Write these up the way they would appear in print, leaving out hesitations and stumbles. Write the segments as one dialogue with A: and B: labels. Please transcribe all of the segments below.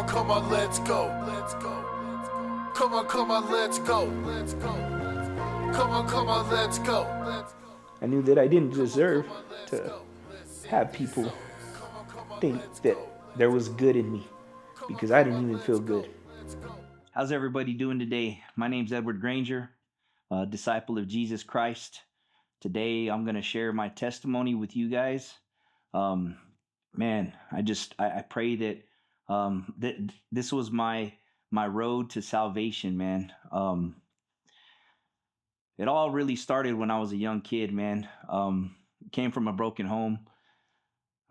A: come on, let's go. Come on, let's go. Come on, let's go.
B: I knew that I didn't deserve to have people think that there was good in me because I didn't even feel good.
C: How's everybody doing today? My name's Edward Granger, a disciple of Jesus Christ. Today I'm going to share my testimony with you guys. Um, man, I pray that this was my road to salvation, man. It all really started when I was a young kid, man. Came from a broken home,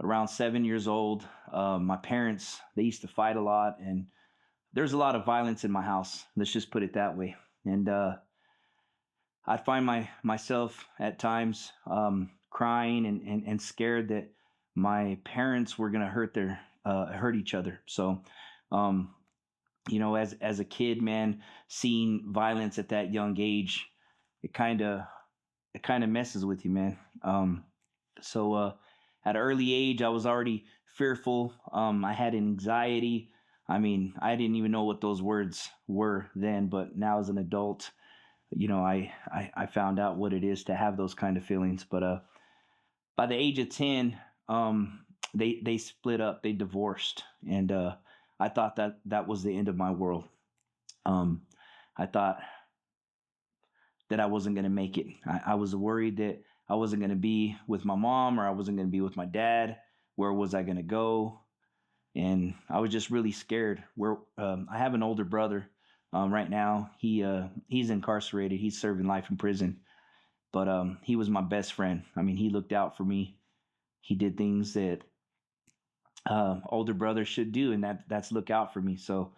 C: around 7 years old. My parents, they used to fight a lot, and there's a lot of violence in my house. Let's just put it that way. And I'd find myself at times crying and scared that my parents were gonna hurt each other. So, um, as a kid, man, seeing violence at that young age, it kind of it kind of messes with you, man. So at an early age, I was already fearful. I had anxiety. I mean, I didn't even know what those words were then, but now as an adult, I found out what it is to have those kind of feelings. But by the age of 10, they split up, they divorced, and I thought that was the end of my world. I thought that I wasn't going to make it. I was worried that I wasn't going to be with my mom or I wasn't going to be with my dad. Where was I going to go? And I was just really scared. I have an older brother right now. He's incarcerated. He's serving life in prison. But he was my best friend. I mean, he looked out for me. He did things that older brothers should do, and that's look out for me. So,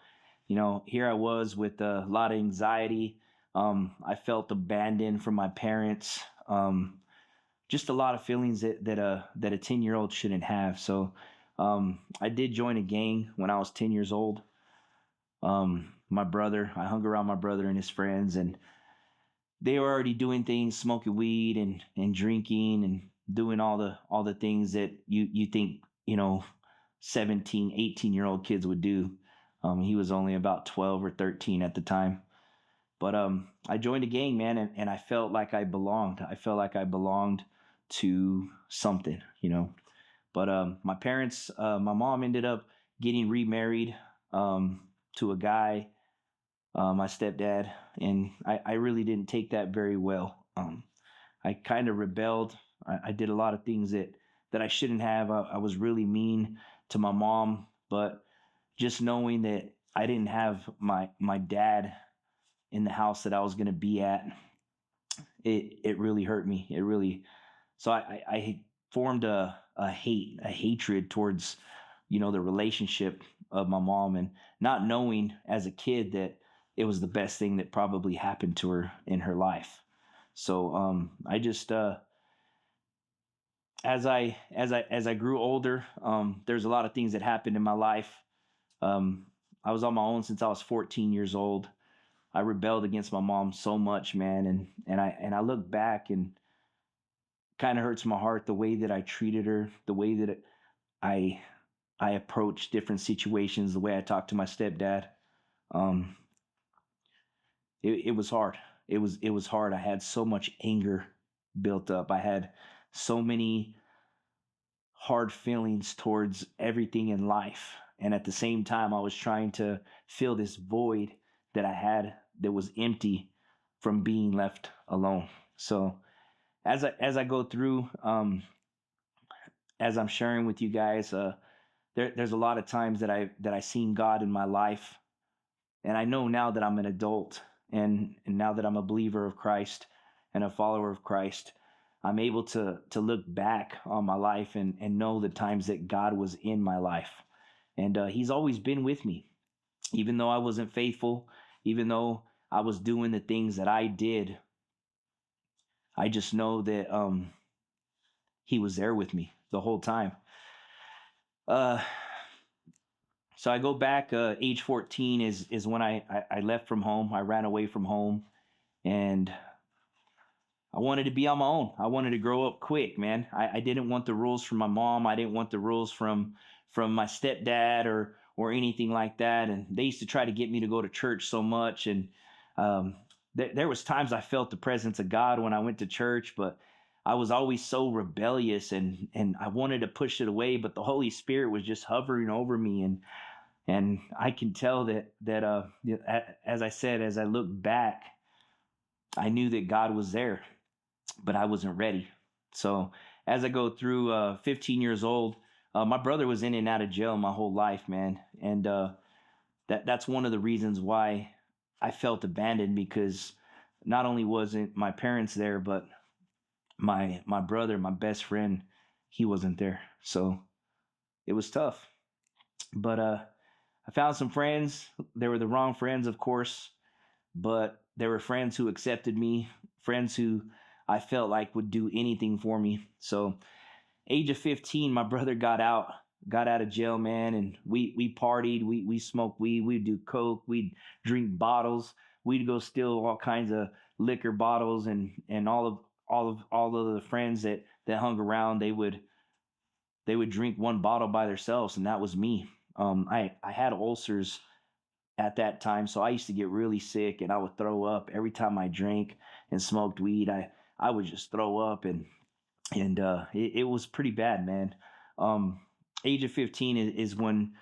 C: here I was with a lot of anxiety. I felt abandoned from my parents. Just a lot of feelings that a 10-year-old shouldn't have. So I did join a gang when I was 10 years old. I hung around my brother and his friends, and they were already doing things, smoking weed and drinking and doing all the things that you think 17, 18-year-old kids would do. He was only about 12 or 13 at the time. But I joined a gang, man, and I felt like I belonged. I felt like I belonged to something. But my mom ended up getting remarried to a guy, my stepdad, and I really didn't take that very well. I kind of rebelled. I did a lot of things that I shouldn't have. I was really mean to my mom, but just knowing that I didn't have my dad in the house that I was going to be at, it really hurt me. It really, so I formed a hatred towards, the relationship of my mom, and not knowing as a kid that it was the best thing that probably happened to her in her life. So I just as I grew older, there's a lot of things that happened in my life. Um, I was on my own since I was 14 years old. I rebelled against my mom so much, man, and I look back and kind of hurts my heart the way that I treated her, the way that I I approached different situations, the way I talked to my stepdad. Um, it was hard. It was hard. I had so much anger built up. I had so many hard feelings towards everything in life, and at the same time, I was trying to fill this void that I had that was empty from being left alone. So as I go through, as I'm sharing with you guys, there's a lot of times that I seen God in my life, and I know now that I'm an adult, and now that I'm a believer of Christ and a follower of Christ, I'm able to look back on my life and know the times that God was in my life, and He's always been with me, even though I wasn't faithful, even though I was doing the things that I did. I just know that He was there with me the whole time. Uh, so I go back. Age 14 is when I left from home. I ran away from home, and I wanted to be on my own. I wanted to grow up quick, man. I didn't want the rules from my mom. I didn't want the rules from my stepdad or anything like that. And they used to try to get me to go to church so much. And um, there was times I felt the presence of God when I went to church, but I was always so rebellious, and I wanted to push it away, but the Holy Spirit was just hovering over me. And I can tell that as I said, as I look back, I knew that God was there, but I wasn't ready. So as I go through 15 years old, my brother was in and out of jail my whole life, man, and that's one of the reasons why I felt abandoned, because not only wasn't my parents there, but my brother, my best friend, he wasn't there. So it was tough. But I found some friends. They were the wrong friends, of course, but there were friends who accepted me, friends who I felt like would do anything for me. So age of 15, my brother got out of jail, man, and we partied, we smoked weed, we'd do coke, we'd drink bottles, we'd go steal all kinds of liquor bottles, and all of the friends that hung around, they would drink one bottle by themselves, and that was me. I had ulcers at that time, so I used to get really sick, and I would throw up every time I drank and smoked weed. I would just throw up, and it was pretty bad, man. Um, age of 15 is when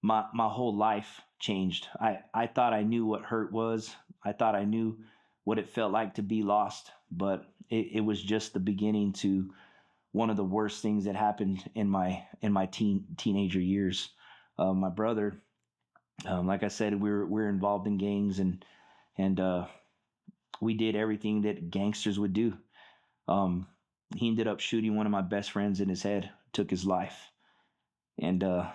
C: my whole life changed. I thought I knew what hurt was. I thought I knew what it felt like to be lost, but it was just the beginning to one of the worst things that happened in my teenager years. My brother, like I said, we're involved in gangs, and we did everything that gangsters would do. Um, he ended up shooting one of my best friends in his head, took his life, and I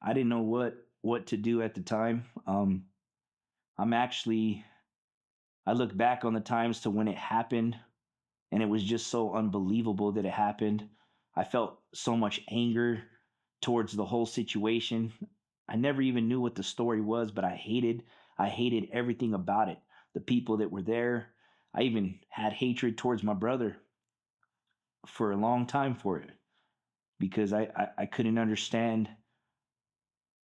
C: didn't know what to do at the time. I'm actually I look back on the times to when it happened, and it was just so unbelievable that it happened. I felt so much anger towards the whole situation. I never even knew what the story was, but I hated everything about it. The people that were there. I even had hatred towards my brother for a long time for it, because I couldn't understand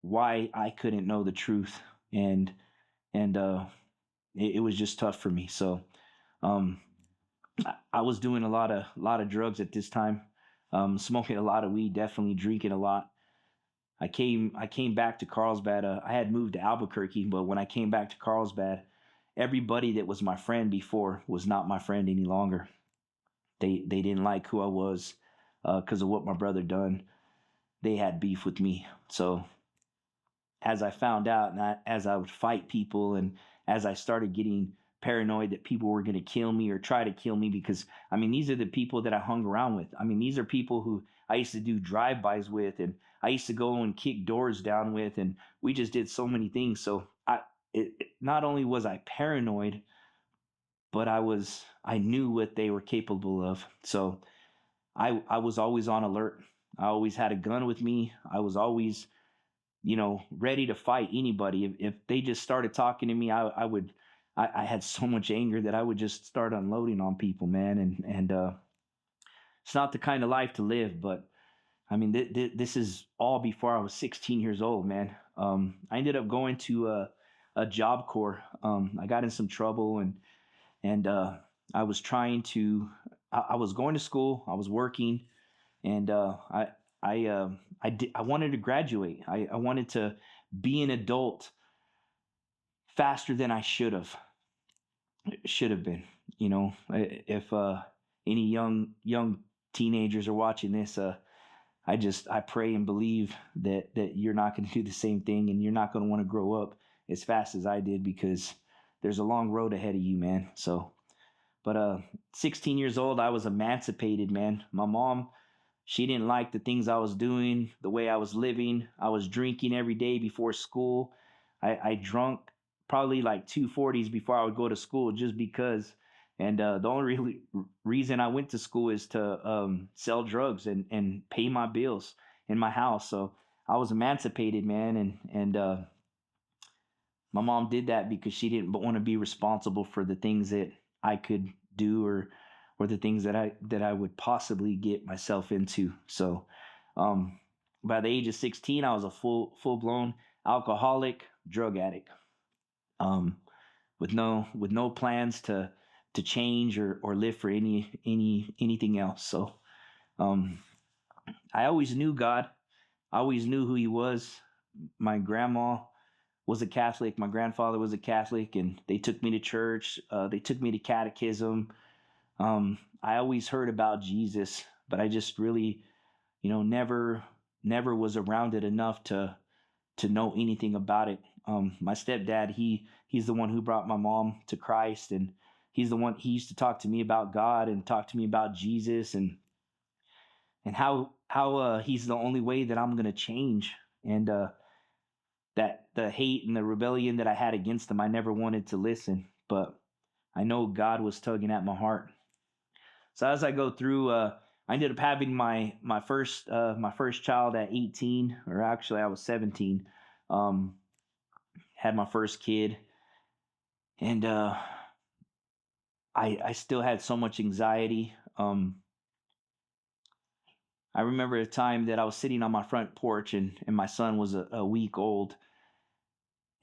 C: why I couldn't know the truth, and it was just tough for me. So um, I was doing a lot of drugs at this time, smoking a lot of weed, definitely drinking a lot. I came back to Carlsbad. I had moved to Albuquerque, but when I came back to Carlsbad, everybody that was my friend before was not my friend any longer. They didn't like who I was because of what my brother done. They had beef with me. So as I found out, and as I would fight people, and as I started getting paranoid that people were going to kill me or try to kill me, because I mean, these are the people that I hung around with. I mean, these are people who I used to do drive-bys with, and I used to go and kick doors down with, and we just did so many things. So not only was I paranoid, but I knew what they were capable of. So I was always on alert. I always had a gun with me. I was always ready to fight anybody. If they just started talking to me, I had so much anger that I would just start unloading on people, man. And it's not the kind of life to live, but I mean, this is all before I was 16 years old, man. I ended up going to a job corps. I got in some trouble, and I was trying to. I was going to school. I was working, and I wanted to graduate. I wanted to be an adult faster than I should have been. If any young teenagers are watching this, I pray and believe that you're not going to do the same thing, and you're not going to want to grow up as fast as I did, because there's a long road ahead of you, man. So, but 16 years old, I was emancipated, man. My mom, she didn't like the things I was doing, the way I was living. I was drinking every day before school. I drunk probably like 240s before I would go to school, just because. And the only reason I went to school is to sell drugs and pay my bills in my house. So I was emancipated, man. And my mom did that because she didn't want to be responsible for the things that I could do, or the things that I would possibly get myself into. So um By the age of 16, I was a full blown alcoholic, drug addict, um, with no plans to change or live for anything else. So um, I always knew God. I always knew who He was. My grandma was a Catholic. My grandfather was a Catholic, and they took me to church. They took me to catechism. I always heard about Jesus, but I just really, never was around it enough to know anything about it. My stepdad, he's the one who brought my mom to Christ, and he's the one he used to talk to me about God and talk to me about Jesus and how he's the only way that I'm gonna change. And that the hate and the rebellion that I had against him, I never wanted to listen, but I know God was tugging at my heart. So as I go through, I ended up having my first child at 18, or actually I was 17. Um, had my first kid, and I still had so much anxiety. I remember a time that I was sitting on my front porch, and my son was a week old,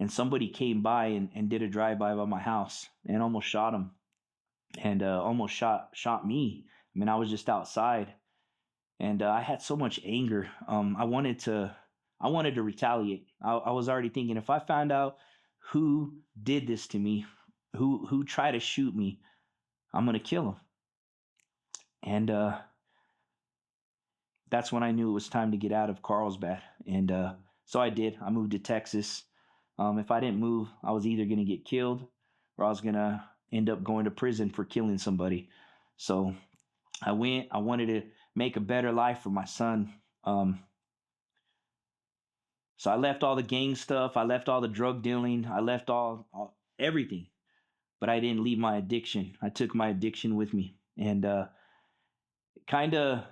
C: and somebody came by and did a drive by my house and almost shot him, and almost shot me. I mean, I was just outside, and I had so much anger. I wanted to retaliate. I was already thinking, if I found out who did this to me, who tried to shoot me, I'm gonna kill him. And that's when I knew it was time to get out of Carlsbad. And so I did. I moved to Texas. If I didn't move, I was either gonna get killed or I was gonna end up going to prison for killing somebody. So I went. I wanted to make a better life for my son. Um, so I left all the gang stuff. I left all the drug dealing. I left all everything. But I didn't leave my addiction. I took my addiction with me, and kind of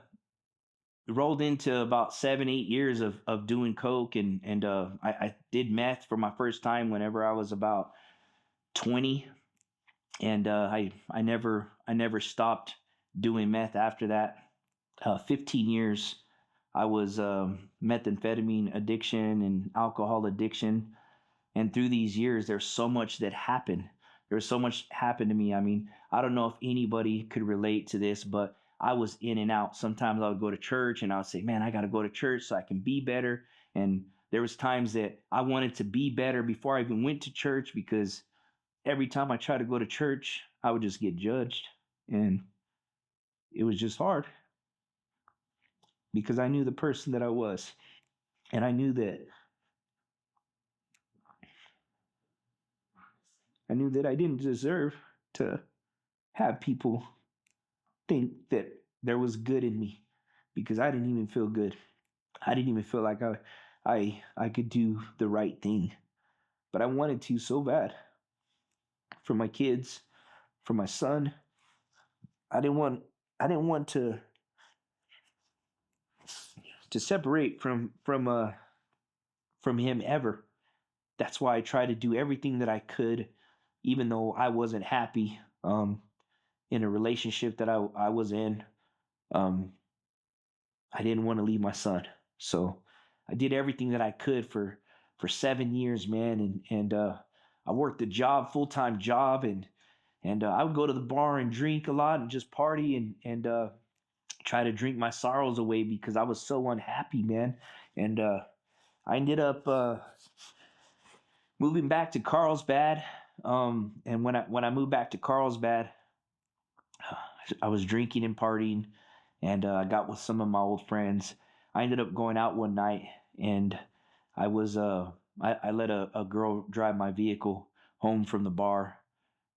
C: rolled into about 7 8 years of doing coke, and I did meth for my first time whenever I was about 20, and I never stopped doing meth after that. 15 years I was methamphetamine addiction and alcohol addiction. And through these years, there's so much that happened. There's so much happened to me. I mean, I don't know if anybody could relate to this, but I was in and out. Sometimes I would go to church and I would say, man, I got to go to church so I can be better. And there was times that I wanted to be better before I even went to church, because every time I tried to go to church, I would just get judged. And it was just hard because I knew the person that I was. And I knew that I didn't deserve to have people think that there was good in me, because I didn't even feel good. I didn't even feel like I could do the right thing. But I wanted to so bad, for my kids, for my son. I didn't want I didn't want to separate from him ever. That's why I tried to do everything that I could, even though I wasn't happy in a relationship that I was in. Um, I didn't want to leave my son, so I did everything that I could for 7 years, man. And I worked a job, full time job, and I would go to the bar and drink a lot and just party and try to drink my sorrows away because I was so unhappy, man. And I ended up moving back to Carlsbad. And when I moved back to Carlsbad, I was drinking and partying, and I got with some of my old friends. I ended up going out one night, and I was I let a girl drive my vehicle home from the bar.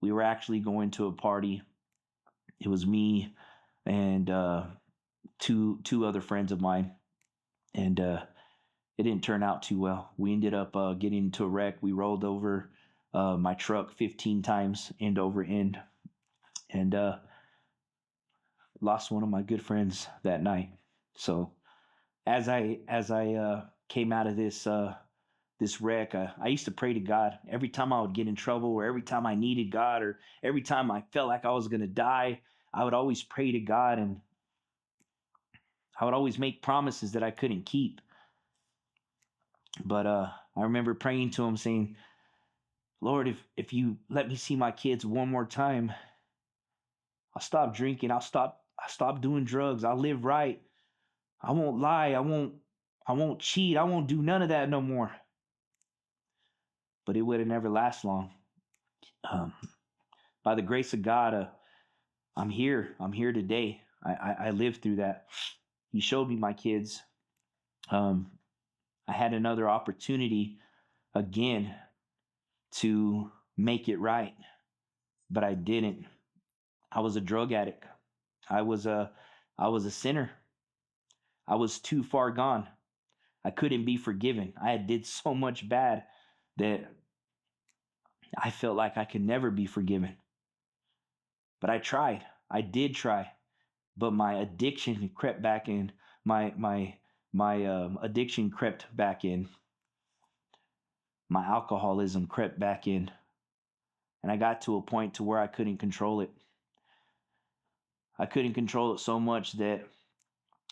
C: We were actually going to a party. It was me and two other friends of mine, and it didn't turn out too well. We ended up getting into a wreck. We rolled over my truck 15 times, end over end, and lost one of my good friends that night. So as I came out of this wreck, I used to pray to God every time I would get in trouble, or every time I needed God, or every time I felt like I was gonna die. I would always pray to God, and I would always make promises that I couldn't keep. But I remember praying to him saying, Lord, if you let me see my kids one more time, I'll stop drinking. I'll stop doing drugs. I'll live right. I won't lie. I won't cheat. I won't do none of that no more. But it would have never last long. Um, by the grace of God, I'm here. I'm here today. I lived through that. He showed me my kids. Um, I had another opportunity again to make it right, but I didn't. I was a drug addict. I was a I was a sinner. I was too far gone. I couldn't be forgiven. I had did so much bad that I felt like I could never be forgiven. But I tried. I did try. But my addiction crept back in. My addiction crept back in. My alcoholism crept back in, and I got to a point to where I couldn't control it. I couldn't control it so much that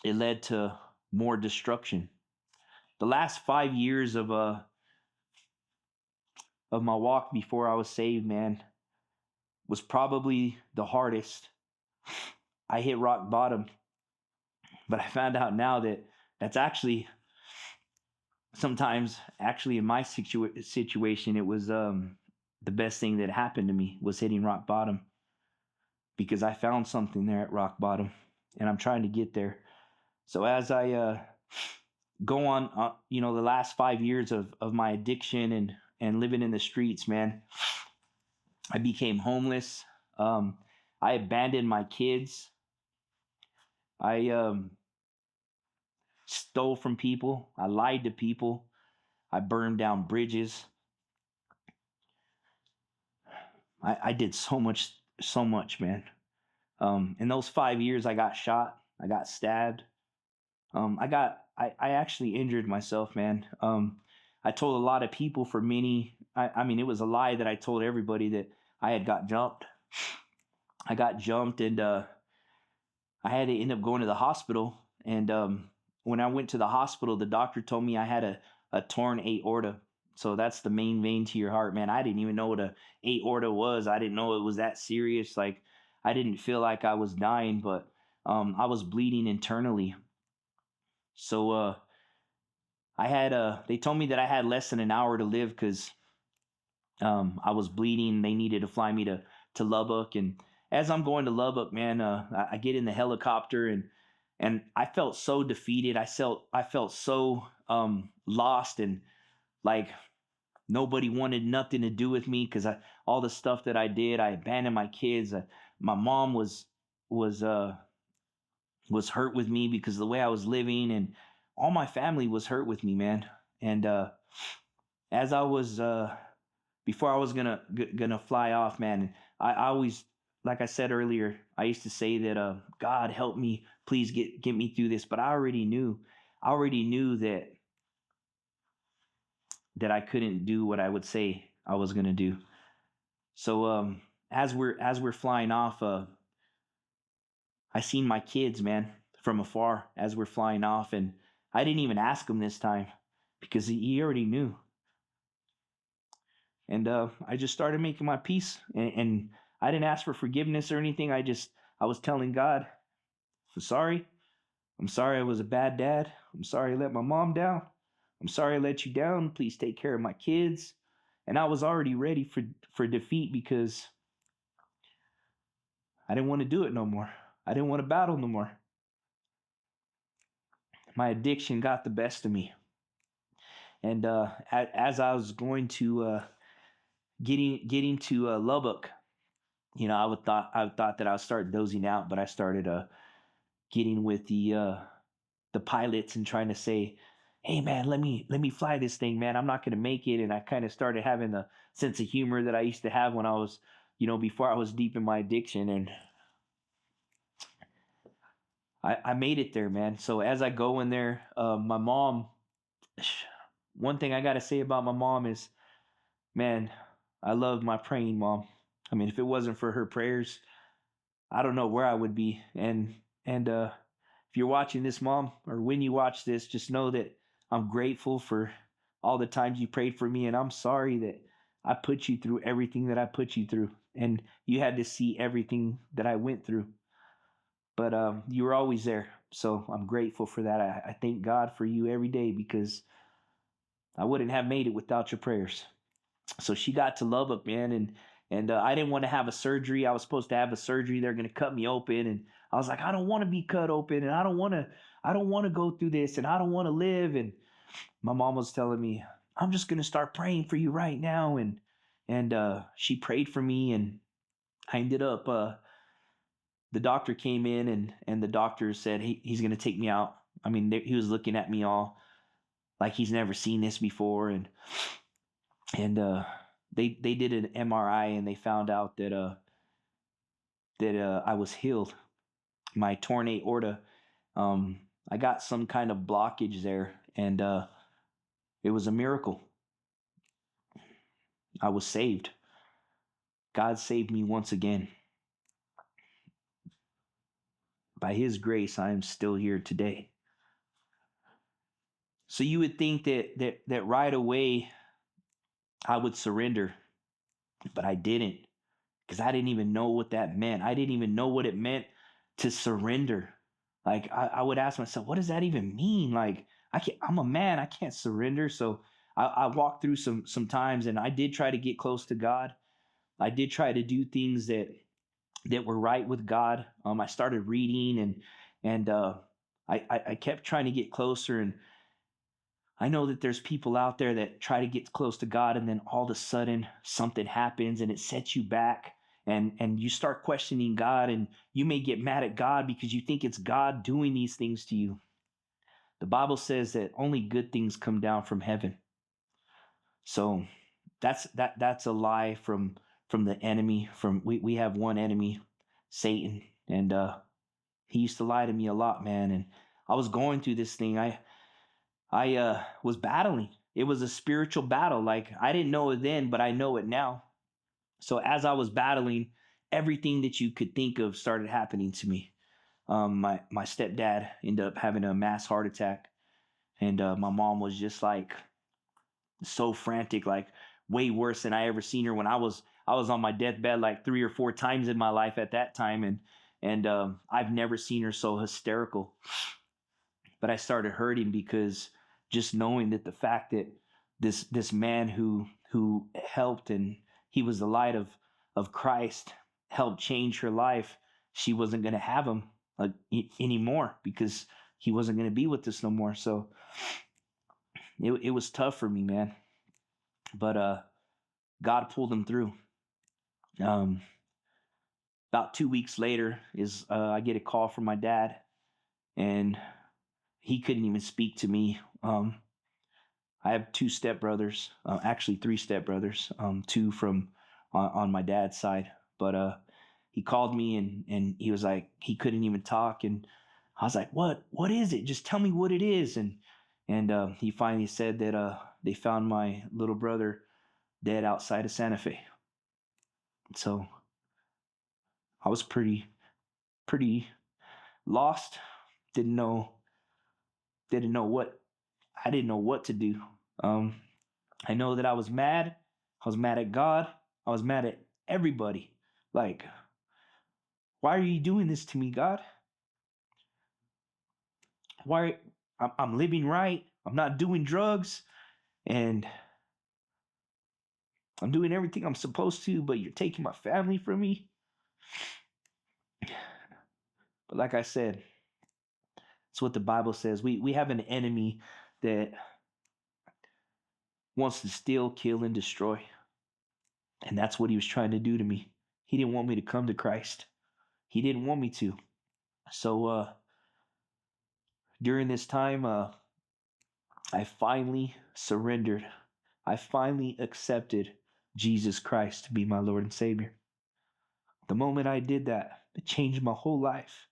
C: it led to more destruction. The last 5 years of my walk before I was saved, man, was probably the hardest. I hit rock bottom, but I found out now that that's actually sometimes actually in my situation it was the best thing that happened to me was hitting rock bottom because I found something there at rock bottom and I'm trying to get there. So as I go on, the last 5 years of my addiction and living in the streets, man, I became homeless. Um, I abandoned my kids. I stole from people. I lied to people. I burned down bridges. I did so much, man. In those 5 years, I got shot. I got stabbed. I actually injured myself, man. I told a lot of people for many. I mean, it was a lie that I told everybody that I had got jumped. I got jumped, and I had to end up going to the hospital. And when I went to the hospital, the doctor told me I had a torn aorta. So that's the main vein to your heart, man. I didn't even know what a aorta was. I didn't know it was that serious. Like I didn't feel like I was dying, but I was bleeding internally. So I had they told me that I had less than an hour to live because I was bleeding. They needed to fly me to Lubbock, and as I'm going to Lubbock, man, I get in the helicopter and I felt so defeated. I felt so lost and like nobody wanted nothing to do with me because I all the stuff that I did. I abandoned my kids. My mom was uh was hurt with me because of the way I was living, and all my family was hurt with me, man. And as I was before I was gonna fly off, man, I always, like I said earlier, I used to say that God help me, please get me through this. But I already knew that I couldn't do what I would say I was gonna do. So as we're flying off, I seen my kids, man, from afar as we're flying off, and I didn't even ask him this time because he already knew. And I just started making my peace, and I didn't ask for forgiveness or anything. I was telling God, I'm sorry. I'm sorry I was a bad dad. I'm sorry I let my mom down. I'm sorry I let you down. Please take care of my kids. And I was already ready for defeat because I didn't want to do it no more. I didn't want to battle no more. My addiction got the best of me. And as I was going to getting to Lubbock, I thought that I would start dozing out, but I started getting with the pilots and trying to say, "Hey man, let me fly this thing, man. I'm not gonna make it." And I kind of started having the sense of humor that I used to have when I was, before I was deep in my addiction, and I made it there, man. So as I go in there, my mom. One thing I gotta say about my mom is, man, I love my praying mom. I mean, if it wasn't for her prayers, I don't know where I would be. And if you're watching this, mom, or when you watch this, just know that I'm grateful for all the times you prayed for me, and I'm sorry that I put you through everything that I put you through, and you had to see everything that I went through. But you were always there, so I'm grateful for that. I thank God for you every day because I wouldn't have made it without your prayers. So she got to Lubbock, man, and I didn't want to have a surgery. I was supposed to have a surgery. They're gonna cut me open, and I was like, I don't want to be cut open, and I don't want to go through this, and I don't want to live. And my mom was telling me, I'm just gonna start praying for you right now, and she prayed for me, and I ended up. The doctor came in, and the doctor said he's gonna take me out. I mean, he was looking at me all like he's never seen this before, and they did an MRI, and they found out that I was healed. My torn aorta, um, I got some kind of blockage there, and it was a miracle. I was saved. God saved me once again. By His grace, I am still here today. So you would think that right away I would surrender, but I didn't, because I didn't even know what that meant. I didn't even know what it meant to surrender. Like I would ask myself, what does that even mean? Like I'm a man, I can't surrender. So I walked through some times, and I did try to get close to God. I did try to do things that were right with God. I started reading, and I kept trying to get closer. And I know that there's people out there that try to get close to God, and then all of a sudden something happens and it sets you back, and you start questioning God, and you may get mad at God because you think it's God doing these things to you. The Bible says that only good things come down from heaven. So that's a lie from the enemy. From we have one enemy, Satan, and he used to lie to me a lot, man. And I was going through this thing. I was battling. It was a spiritual battle. Like I didn't know it then, but I know it now. So as I was battling, everything that you could think of started happening to me. My stepdad ended up having a mass heart attack, and my mom was just like so frantic, like way worse than I ever seen her. When I was on my deathbed like 3 or 4 times in my life at that time, and I've never seen her so hysterical. But I started hurting because just knowing that the fact that this man who helped, and he was the light of Christ, helped change her life, she wasn't going to have him anymore, because he wasn't going to be with us no more. So it was tough for me, man. But God pulled him through. Um, about 2 weeks later is I get a call from my dad, and he couldn't even speak to me. I have two stepbrothers, actually three stepbrothers, two from on my dad's side. But he called me, and he was like, he couldn't even talk, and I was like, what is it? Just tell me what it is. And he finally said that they found my little brother dead outside of Santa Fe. So I was pretty lost. Didn't know didn't know what I didn't know what to do. Um, I know that I was mad. I was mad at God. I was mad at everybody. Like, why are you doing this to me, God? Why I'm living right. I'm not doing drugs, and I'm doing everything I'm supposed to, but you're taking my family from me. But like I said, it's what the Bible says. We have an enemy that wants to steal, kill, and destroy. And that's what he was trying to do to me. He didn't want me to come to Christ. He didn't want me to. So during this time, I finally surrendered. I finally accepted Jesus Christ to be my Lord and Savior. The moment I did that, it changed my whole life.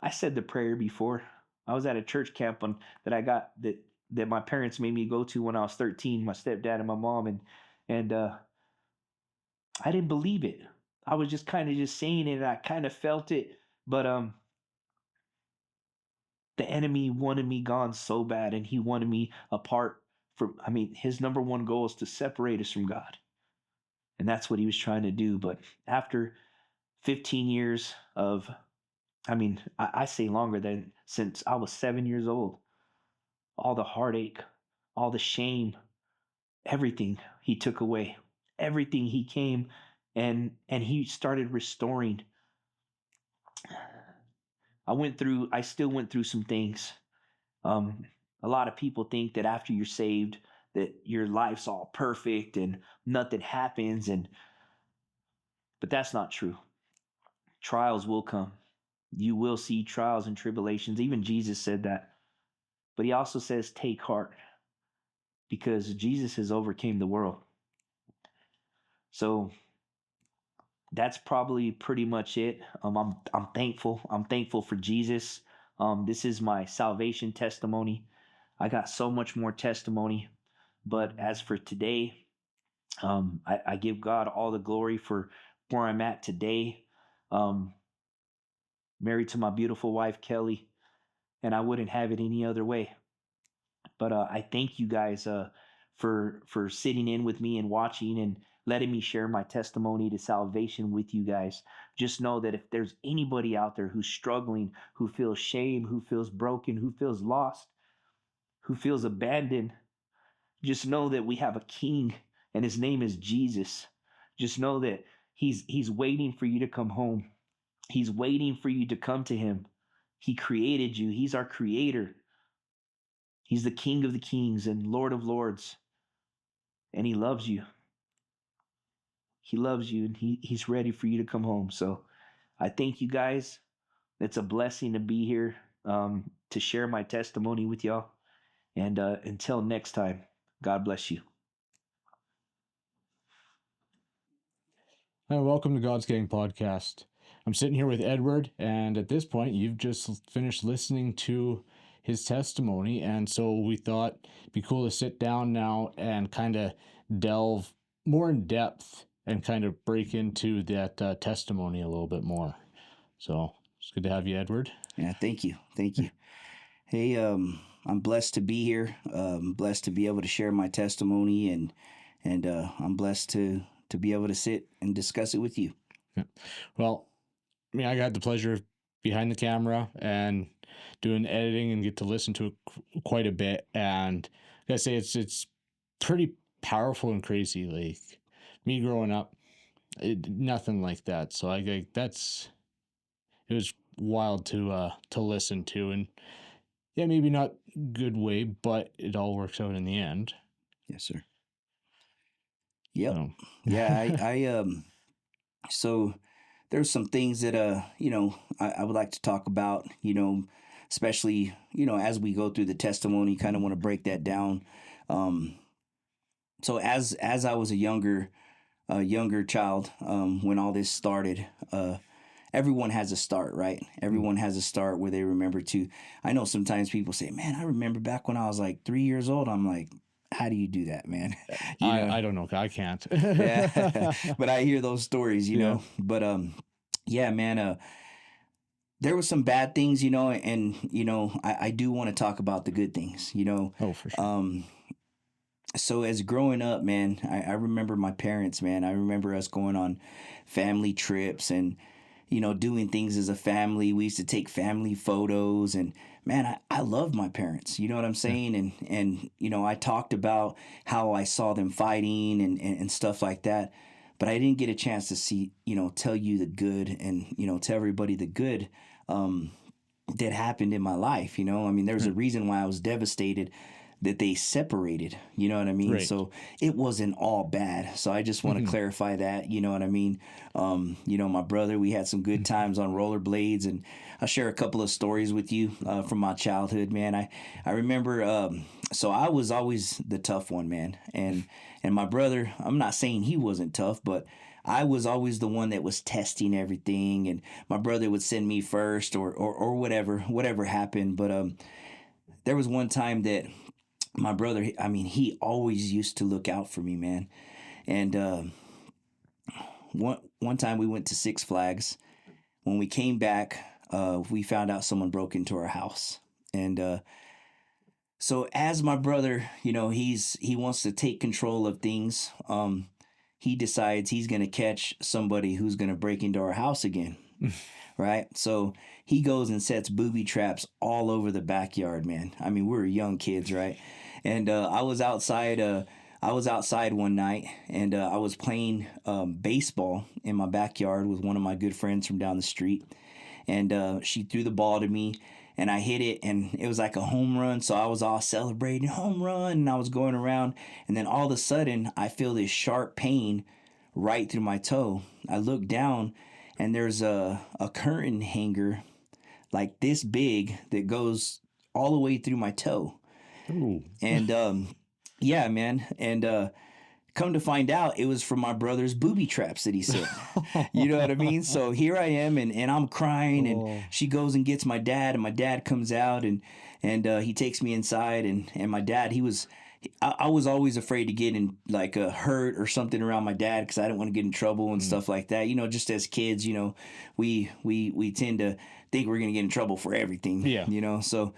C: I said the prayer before. I was at a church camp that I got that my parents made me go to when I was 13. My stepdad and my mom, and I didn't believe it. I was just kind of just saying it, and I kind of felt it, but the enemy wanted me gone so bad, and he wanted me apart his number one goal is to separate us from God. And that's what he was trying to do. But after 15 years of, I say longer than since I was 7 years old, all the heartache, all the shame, everything he took away, everything he came and he started restoring. I still went through some things. Um, a lot of people think that after you're saved, that your life's all perfect and nothing happens, but that's not true. Trials will come. You will see trials and tribulations. Even Jesus said that. But he also says, take heart, because Jesus has overcame the world. So that's probably pretty much it. I'm thankful. I'm thankful for Jesus. This is my salvation testimony. I got so much more testimony, but as for today, I give God all the glory for where I'm at today. Um, Married to my beautiful wife Kelly, and I wouldn't have it any other way. But I thank you guys for sitting in with me and watching and letting me share my testimony to salvation with you guys. Just know that if there's anybody out there who's struggling, who feels shame, who feels broken, who feels lost, who feels abandoned, just know that we have a king and his name is Jesus. Just know that he's waiting for you to come home. He's waiting for you to come to him. He created you. He's our creator. He's the King of the kings and Lord of lords. And he loves you. He loves you and he's ready for you to come home. So I thank you guys. It's a blessing to be here, to share my testimony with y'all. And until next time, God bless you.
D: Hi, welcome to God's Gang Podcast. I'm sitting here with Edward, and at this point, you've just finished listening to his testimony, and so we thought it'd be cool to sit down now and kind of delve more in depth and kind of break into that testimony a little bit more. So it's good to have you, Edward.
E: Yeah, thank you. Thank you. Hey, I'm blessed to be here. Blessed to be able to share my testimony and I'm blessed to be able to sit and discuss it with you.
D: Yeah. Well, I got the pleasure of behind the camera and doing editing and get to listen to it quite a bit. And I gotta say, it's pretty powerful and crazy. Like me growing up, nothing like that. So it was wild to listen to, and yeah, maybe not good way, but it all works out in the end.
E: Yes, sir. Yep.
D: So.
E: Yeah, so there's some things that I would like to talk about, especially, as we go through the testimony, kind of want to break that down. So as I was a younger child, when all this started, everyone has a start, right? Everyone has a start where they remember to. I know sometimes people say, "Man, I remember back when I was like 3 years old." I'm like, "How do you do that, man?"
D: I don't know. I can't.
E: Yeah, but I hear those stories,
D: Yeah.
E: But yeah, man. There were some bad things, and I do want to talk about the good things,
D: Oh, for sure.
E: So as growing up, man, I remember my parents, man. I remember us going on family trips and, doing things as a family. We used to take family photos and man, I love my parents. You know what I'm saying? And I talked about how I saw them fighting and stuff like that. But I didn't get a chance to see, tell you the good and, tell everybody the good that happened in my life. There's a reason why I was devastated that they separated, you know what I mean?
D: Right.
E: So it wasn't all bad. So I just want to clarify that, you know what I mean? My brother, we had some good times on rollerblades, and I'll share a couple of stories with you from my childhood, man. I remember, so I was always the tough one, man. And my brother, I'm not saying he wasn't tough, but I was always the one that was testing everything, and my brother would send me first or whatever happened. But there was one time that my brother, he always used to look out for me, man. And one time we went to Six Flags. When we came back, we found out someone broke into our house, and So as my brother, he wants to take control of things. He decides he's gonna catch somebody who's gonna break into our house again, right? So he goes and sets booby traps all over the backyard, man. I mean, we were young kids, right? And I was outside. I was outside one night, and I was playing baseball in my backyard with one of my good friends from down the street, and she threw the ball to me, and I hit it, and it was like a home run. So I was all celebrating home run, and I was going around, and then all of a sudden I feel this sharp pain right through my toe. I look down, and there's a curtain hanger like this big that goes all the way through my toe.
D: Ooh.
E: And yeah, man. And come to find out, it was from my brother's booby traps that he set. You know what I mean? So here I am, and I'm crying, and
D: Oh.
E: she goes and gets my dad, and my dad comes out, and he takes me inside, and my dad, I was always afraid to get in like a hurt or something around my dad because I didn't want to get in trouble and stuff like that. Just as kids, we tend to think we're gonna get in trouble for everything.
D: Yeah.
E: So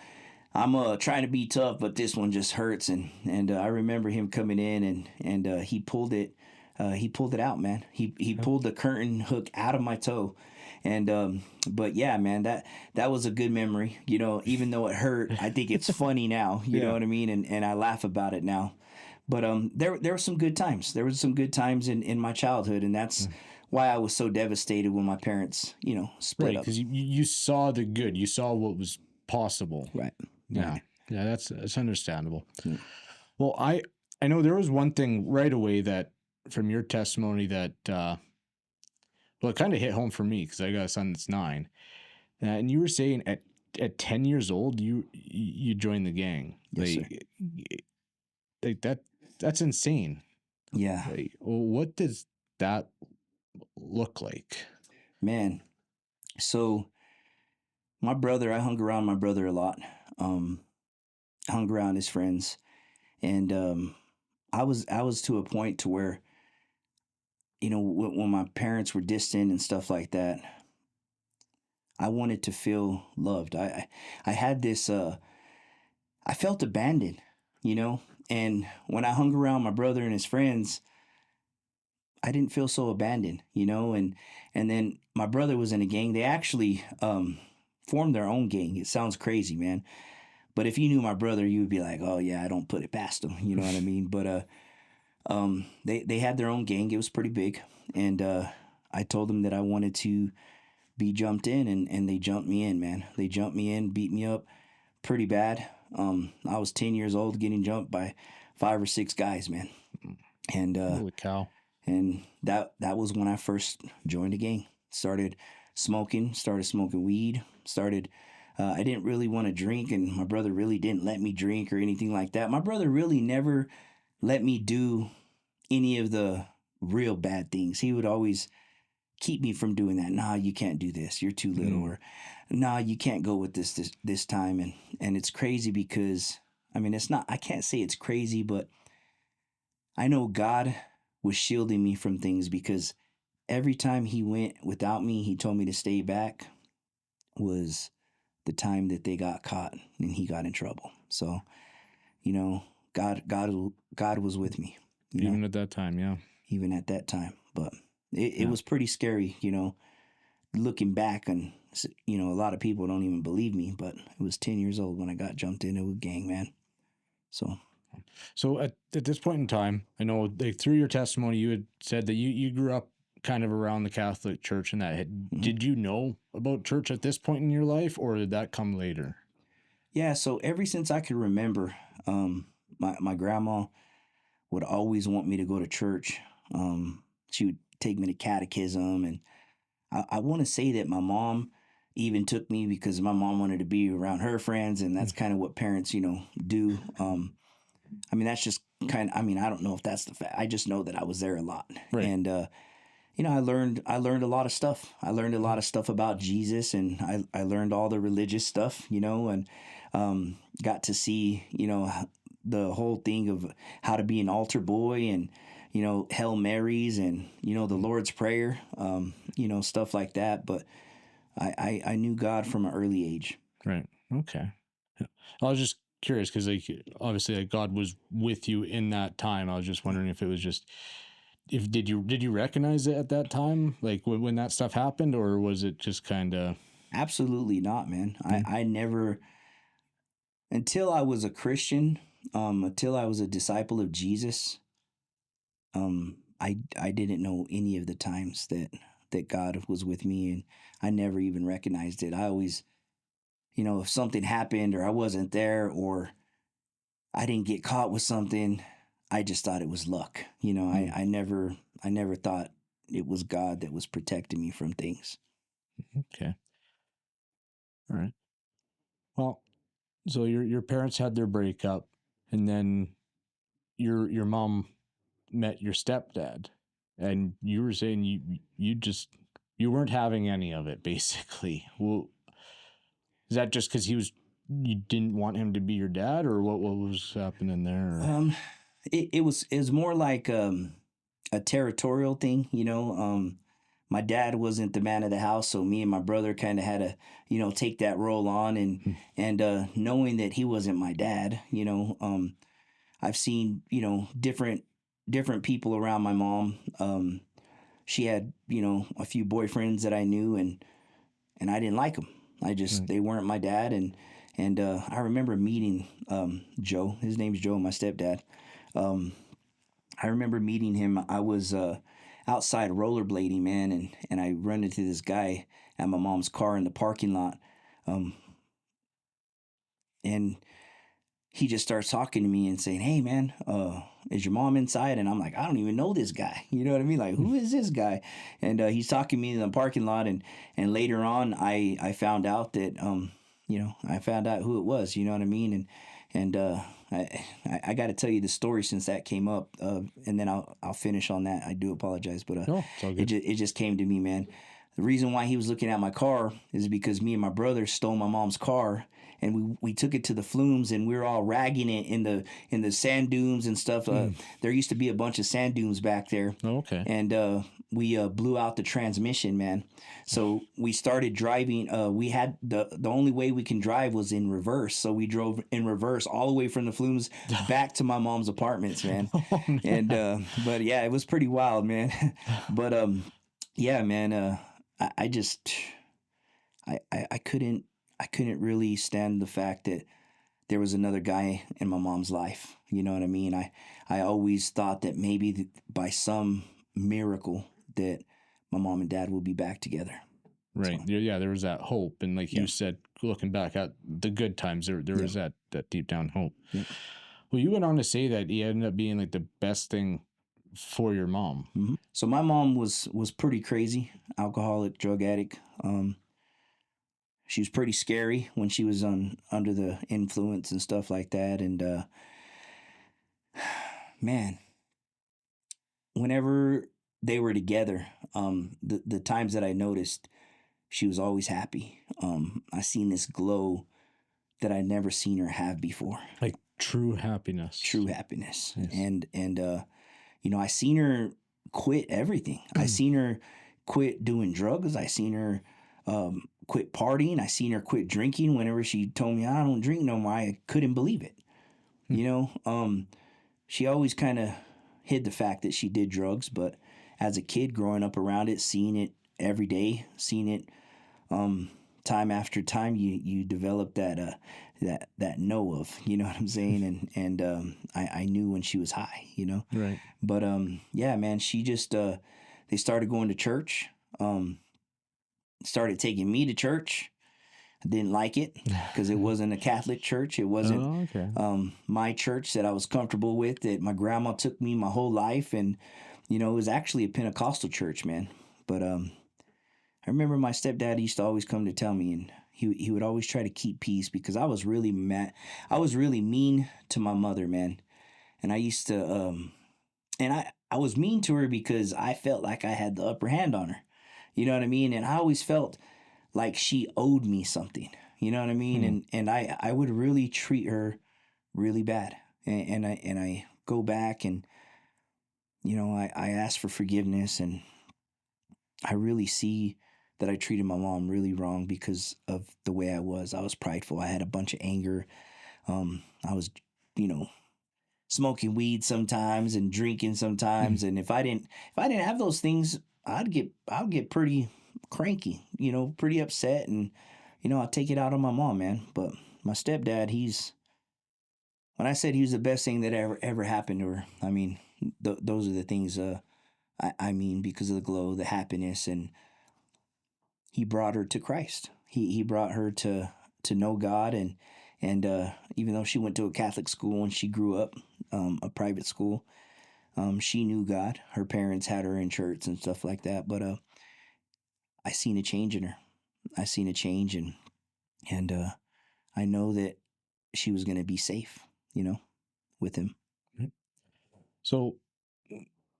E: I'm trying to be tough, but this one just hurts. And I remember him coming in, and he pulled it. He pulled it out, man. He pulled the curtain hook out of my toe. And but yeah, man, that was a good memory. Even though it hurt, I think it's funny now. You know
D: Yeah.
E: what I mean? And I laugh about it now. But there were some good times. There was some good times in my childhood, and that's why I was so devastated when my parents, split
D: Right,
E: up.
D: because you saw the good, you saw what was possible.
E: Right.
D: Yeah,
E: Right.
D: yeah, that's understandable.
E: Yeah.
D: Well, I know there was one thing right away that from your testimony that well, it kind of hit home for me because I got a son that's 9, and you were saying at 10 years old you joined the gang.
E: Yes, sir.
D: Like that's insane.
E: Yeah.
D: Like, well, what does that look like?
E: Man. So I hung around my brother a lot. Um, hung around his friends, and I was to a point to where when my parents were distant and stuff like that, I wanted to feel loved. I had this. I felt abandoned, and when I hung around my brother and his friends, I didn't feel so abandoned, and then my brother was in a gang. They actually formed their own gang. It sounds crazy, man. But if you knew my brother, you would be like, "Oh yeah, I don't put it past him." You know what I mean? But they had their own gang. It was pretty big, and I told them that I wanted to be jumped in, and they jumped me in, man. They jumped me in, beat me up pretty bad. I was 10 years old, getting jumped by 5 or 6 guys, man, and
D: Holy cow!
E: and that was when I first joined a gang. Started smoking weed. I didn't really want to drink, and my brother really didn't let me drink or anything like that. My brother really never let me do any of the real bad things. He would always keep me from doing that. Nah, you can't do this. You're too little, or nah, you can't go with this time. And it's crazy because I mean, it's not. I can't say it's crazy, but I know God was shielding me from things because every time He went without me, He told me to stay back. Was the time that they got caught and he got in trouble. So, you know, God was with me,
D: Even at that time, yeah.
E: even at that time. But it was pretty scary, looking back, and a lot of people don't even believe me, but I was 10 years old when I got jumped into a gang, man.
D: So at this point in time, I know like through your testimony, you had said that you grew up kind of around the Catholic Church and that. Did you know about church at this point in your life, or did that come later?
E: Yeah, so ever since I could remember, my grandma would always want me to go to church. She would take me to catechism, and I want to say that my mom even took me because my mom wanted to be around her friends, and that's kind of what parents, do. I mean, that's just I mean, I don't know if that's the fact. I just know that I was there a lot,
D: Right.
E: and I learned a lot of stuff. I learned a lot of stuff about Jesus, and I learned all the religious stuff, and got to see, the whole thing of how to be an altar boy, and Hail Marys, and the Lord's Prayer, stuff like that. But I knew God from an early age.
D: Right. Okay. I was just curious because, like, obviously, like, God was with you in that time. I was just wondering if it was just if did you recognize it at that time, like when that stuff happened, or was it just kind of
E: Absolutely not, man.
D: Mm.
E: I never, until I was a Christian, until I was a disciple of Jesus, I didn't know any of the times that God was with me, and I never even recognized it. I always, if something happened or I wasn't there or I didn't get caught with something, I just thought it was luck. I never thought it was God that was protecting me from things.
D: okay? All right. Well, so your parents had their breakup, and then your mom met your stepdad, and you were saying you weren't having any of it, basically. Well, is that just because you didn't want him to be your dad, or what was happening there? Or?
E: Um, it was more like a territorial thing, my dad wasn't the man of the house, so me and my brother kind of had to, take that role on, and knowing that he wasn't my dad, I've seen, different people around my mom. She had, a few boyfriends that I knew, and I didn't like them.
D: Right.
E: They weren't my dad, and I remember meeting Joe. His name's Joe, my stepdad. Um, I remember meeting him. I was outside rollerblading, man, and I run into this guy at my mom's car in the parking lot, um, and he just starts talking to me and saying, "Hey, man, is your mom inside?" And I'm like, "I don't even know this guy." You know what I mean? Like, who is this guy? And he's talking to me in the parking lot, and later on, I found out that I found out who it was. You know what I mean? And I got to tell you the story since that came up, and then I'll finish on that. I do apologize, but
D: No, it's all good.
E: it just came to me, man. The reason why he was looking at my car is because me and my brother stole my mom's car, and we took it to the flumes, and we were all ragging it in the sand dunes and stuff. There used to be a bunch of sand dunes back there,
D: Oh, okay.
E: and we blew out the transmission, man. So we started driving. We had the only way we can drive was in reverse, so we drove in reverse all the way from the flumes back to my mom's apartments, man.
D: Oh, man.
E: And but yeah, it was pretty wild, man. But yeah, man. I just I couldn't really stand the fact that there was another guy in my mom's life. You know what I mean? I always thought that maybe by some miracle that my mom and dad will be back together.
D: Right.
E: So,
D: Yeah, there was that hope. And like
E: yeah.
D: you said, looking back at the good times, there
E: Yeah.
D: was that deep down hope.
E: Yeah.
D: Well, you went on to say that he ended up being like the best thing for your mom.
E: Mm-hmm. So my mom was pretty crazy, alcoholic, drug addict. She was pretty scary when she was under the influence and stuff like that. And man, whenever they were together, the times that I noticed, she was always happy. I seen this glow that I'd never seen her have before.
D: Like true happiness.
E: True happiness.
D: Yes.
E: And I seen her quit everything. I seen her quit doing drugs. I seen her quit partying. I seen her quit drinking. Whenever she told me I don't drink no more, I couldn't believe it. She always kind of hid the fact that she did drugs, but as a kid growing up around it, seeing it every day, seeing it time after time, you develop that know of, you know what I'm saying? And I knew when she was high,
D: Right.
E: But yeah, man, she just they started going to church, started taking me to church. I didn't like it because it wasn't a Catholic church. It wasn't
D: Oh, okay.
E: my church that I was comfortable with, that my grandma took me my whole life. And, it was actually a Pentecostal church, man. But I remember my stepdad used to always come to tell me, and he would always try to keep peace because I was really mad. I was really mean to my mother, man. And I used to, and I was mean to her because I felt like I had the upper hand on her. You know what I mean? And I always felt like she owed me something. You know what I mean? And I would really treat her really bad. And I go back and, I ask for forgiveness, and I really see that I treated my mom really wrong because of the way I was. I was prideful. I had a bunch of anger. I was, you know, smoking weed sometimes and drinking sometimes, and if I didn't have those things, I'd get pretty cranky, you know, pretty upset, and you know, I'd take it out on my mom, man. But my stepdad, when I said he was the best thing that ever happened to her, I mean, those are the things. I mean, because of the glow, the happiness, and he brought her to Christ. He brought her to know God, and even though she went to a Catholic school and she grew up a private school, she knew God. Her parents had her in church and stuff like that. But I seen a change in her. I seen a change, and I know that she was going to be safe, you know, with him.
D: So,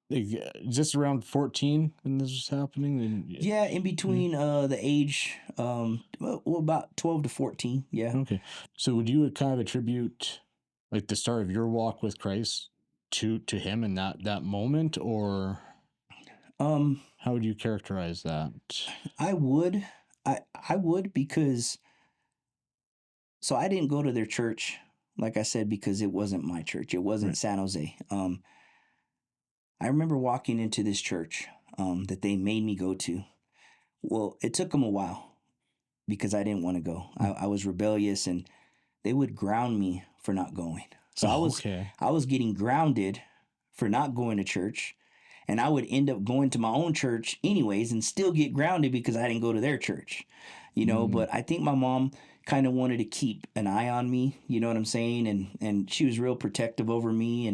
D: like, just around 14 when this was happening, and
E: Yeah, in between the age, well, about 12 to 14. Yeah.
D: okay. So, would you kind of attribute like the start of your walk with Christ to him in that moment, or
E: Um,
D: how would you characterize that?
E: I would, I would, because so I didn't go to their church, like I said, because it wasn't my church. It wasn't
D: Right.
E: San Jose. I remember walking into this church that they made me go to. Well, it took them a while because I didn't want to go. I was rebellious, and they would ground me for not going. So
D: Oh, okay.
E: I was getting grounded for not going to church, and I would end up going to my own church anyways and still get grounded because I didn't go to their church. You know, but I think my mom kind of wanted to keep an eye on me, you know what I'm saying? And she was real protective over me,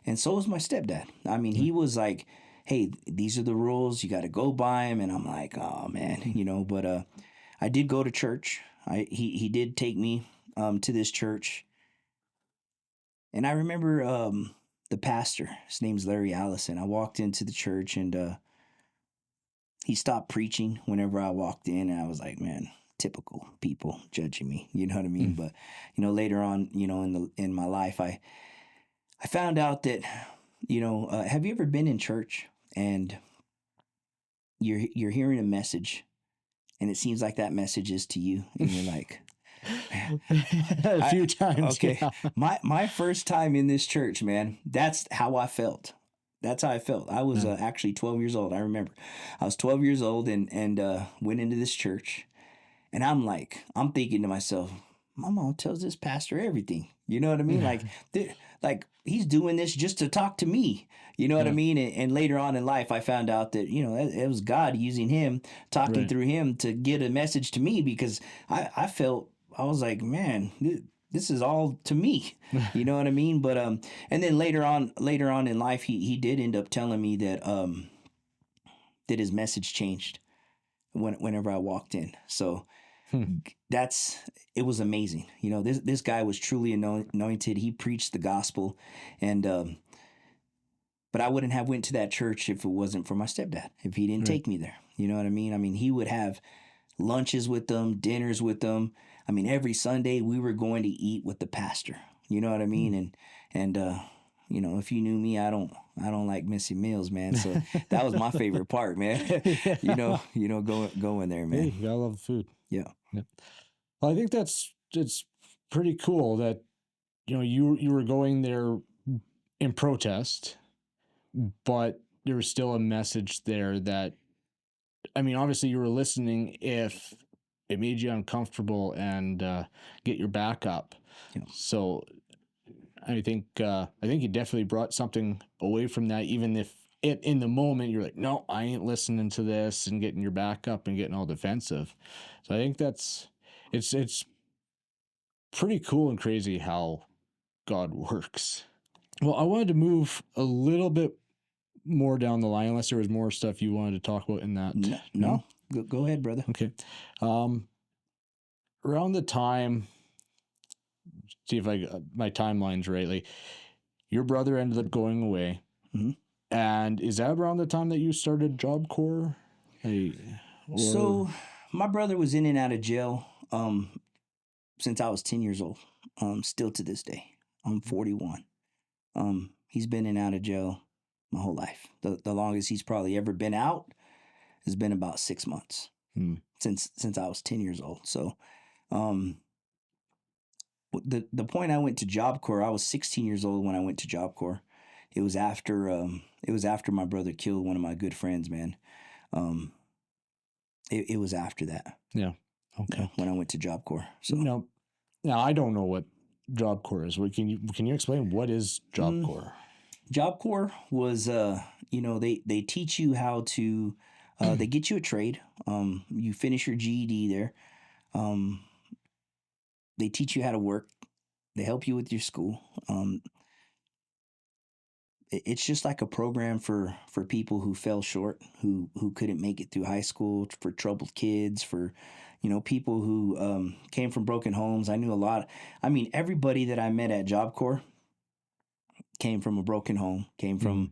E: and so was my stepdad. I mean, he was like, "Hey, these are the rules. You got to go by them." And I'm like, "Oh man," you know, but I did go to church. He did take me to this church, and I remember the pastor. His name's Larry Allison. I walked into the church, and he stopped preaching whenever I walked in, and I was like, man, typical people judging me. You know what I mean? But you know, later on, you know, in my life, I found out that, you know, have you ever been in church and you're hearing a message, and it seems like that message is to you, and you're like,
D: A few times,
E: okay.
D: yeah.
E: My first time in this church, man, that's how I felt. That's how I felt. I was actually 12 years old. I remember I was 12 years old, and went into this church, and I'm thinking to myself, my mom tells this pastor everything. You know what I mean? Like he's doing this just to talk to me. You know what I
D: Yeah.
E: mean? And later on in life, I found out that, you know, it was God using him, talking
D: Right.
E: through him to get a message to me, because I felt, I was like, man, this is all to me. You know what I mean? But and then later on in life, he did end up telling me that his message changed whenever I walked in. So that's, it was amazing. You know, this guy was truly anointed. He preached the gospel, and but I wouldn't have went to that church if it wasn't for my stepdad. If he didn't
D: Right.
E: take me there, you know what I mean? I mean, he would have lunches with them, dinners with them. I mean, every Sunday we were going to eat with the pastor. You know what I mean? And you know, if you knew me, I don't like missing meals, man. So that was my favorite part, man.
D: Yeah.
E: Going there,
D: Hey,
E: man.
D: you gotta love the food.
E: Yeah.
D: Yeah. Well, I think it's pretty cool that you were going there in protest, but there was still a message there that, I mean, obviously you were listening if it made you uncomfortable and get your back up.
E: Yeah.
D: So I think you definitely brought something away from that, even if in the moment you're like, no, I ain't listening to this, and getting your back up and getting all defensive. So I think it's pretty cool and crazy how God works. Well, I wanted to move a little bit more down the line, unless there was more stuff you wanted to talk about in that.
E: No. Go ahead, brother.
D: Okay. Um, around the time, see if I got my timeline's right. Like, your brother ended up going away.
E: Mm-hmm.
D: And is that around the time that you started Job Corps?
E: So my brother was in and out of jail since I was 10 years old. Still to this day. I'm 41. He's been in and out of jail my whole life. The longest he's probably ever been out has been about 6 months. Since I was 10 years old. So the point I went to Job Corps, I was 16 years old when I went to Job Corps. It was after my brother killed one of my good friends, man. Um, it was after that.
D: Yeah. Okay.
E: When I went to Job Corps. So
D: now I don't know what Job Corps is. Can you explain what is Job Corps?
E: Job Corps was they teach you how to they get you a trade. You finish your GED there. They teach you how to work. They help you with your school. It's just like a program for people who fell short, who couldn't make it through high school, for troubled kids, for people who came from broken homes. I knew a lot. I mean, everybody that I met at Job Corps came from a broken home, came from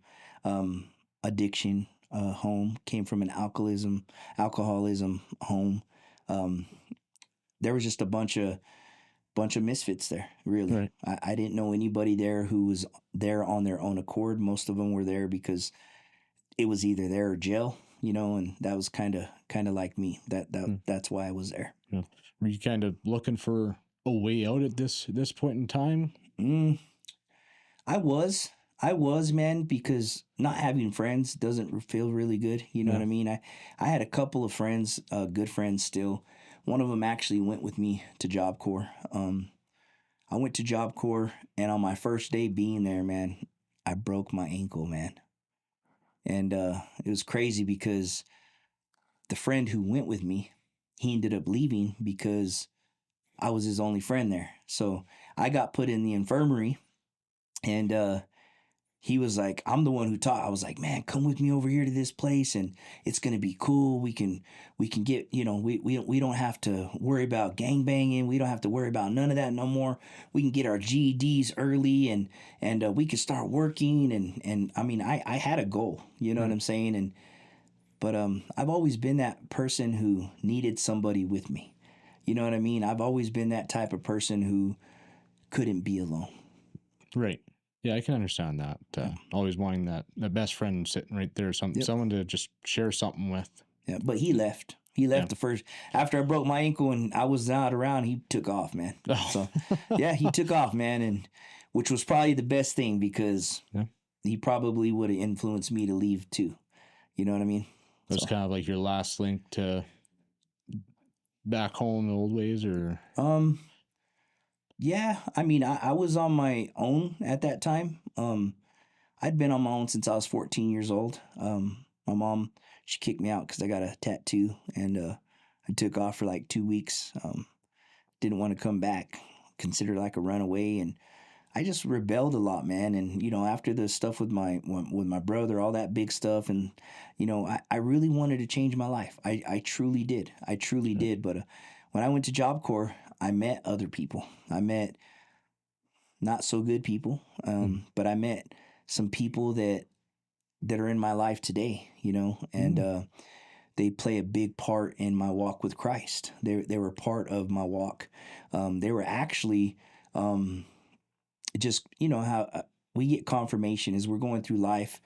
E: addiction home, came from an alcoholism home. There was just a bunch of misfits there, really.
D: Right.
E: I didn't know anybody there who was there on their own accord. Most of them were there because it was either there or jail, and that was kind of like me. That's why I was there.
D: Yeah. Were you kind of looking for a way out at this point in time?
E: I was, man, because not having friends doesn't feel really good. You know what I mean? I had a couple of friends, good friends still. One of them actually went with me to Job Corps. I went to Job Corps, and on my first day being there, man, I broke my ankle, man. And it was crazy because the friend who went with me, he ended up leaving because I was his only friend there. So I got put in the infirmary, and he was like, I'm the one who taught. I was like, man, come with me over here to this place and it's going to be cool. We can get, we don't have to worry about gang banging. We don't have to worry about none of that no more. We can get our GEDs early and we can start working. And I mean, I had a goal, you know what I'm saying? But I've always been that person who needed somebody with me. You know what I mean? I've always been that type of person who couldn't be alone.
D: Right. Yeah, I can understand that. Always wanting that best friend sitting right there, someone to just share something with.
E: Yeah, but he left. He left the first after I broke my ankle and I was not around. He took off, man.
D: Oh.
E: So yeah, he took off, man, and which was probably the best thing because he probably would have influenced me to leave too. You know what I mean?
D: It was kind of like your last link to back home the old ways, or
E: yeah. I mean, I was on my own at that time. I'd been on my own since I was 14 years old. My mom, she kicked me out because I got a tattoo, and I took off for like 2 weeks. Didn't want to come back, considered like a runaway, and I just rebelled a lot, man. And after the stuff with my brother, all that big stuff, and I really wanted to change my life. I truly did. I truly did. But when I went to Job Corps, I met other people. I met not so good people, but I met some people that are in my life today, and they play a big part in my walk with Christ. They were part of my walk. They were actually just how we get confirmation as we're going through life.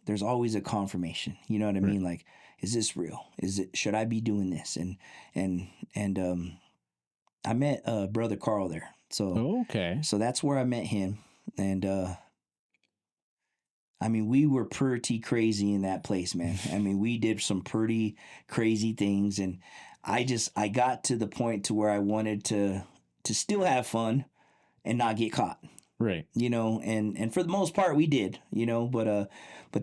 E: There's always a confirmation. You know what I mean? Like, is this real? Should I be doing this? And I met Brother Carl there. So So that's where I met him, and I mean, we were pretty crazy in that place, man. I mean, we did some pretty crazy things, and I got to the point to where I wanted to still have fun and not get caught.
D: right?
E: And for the most part we did, but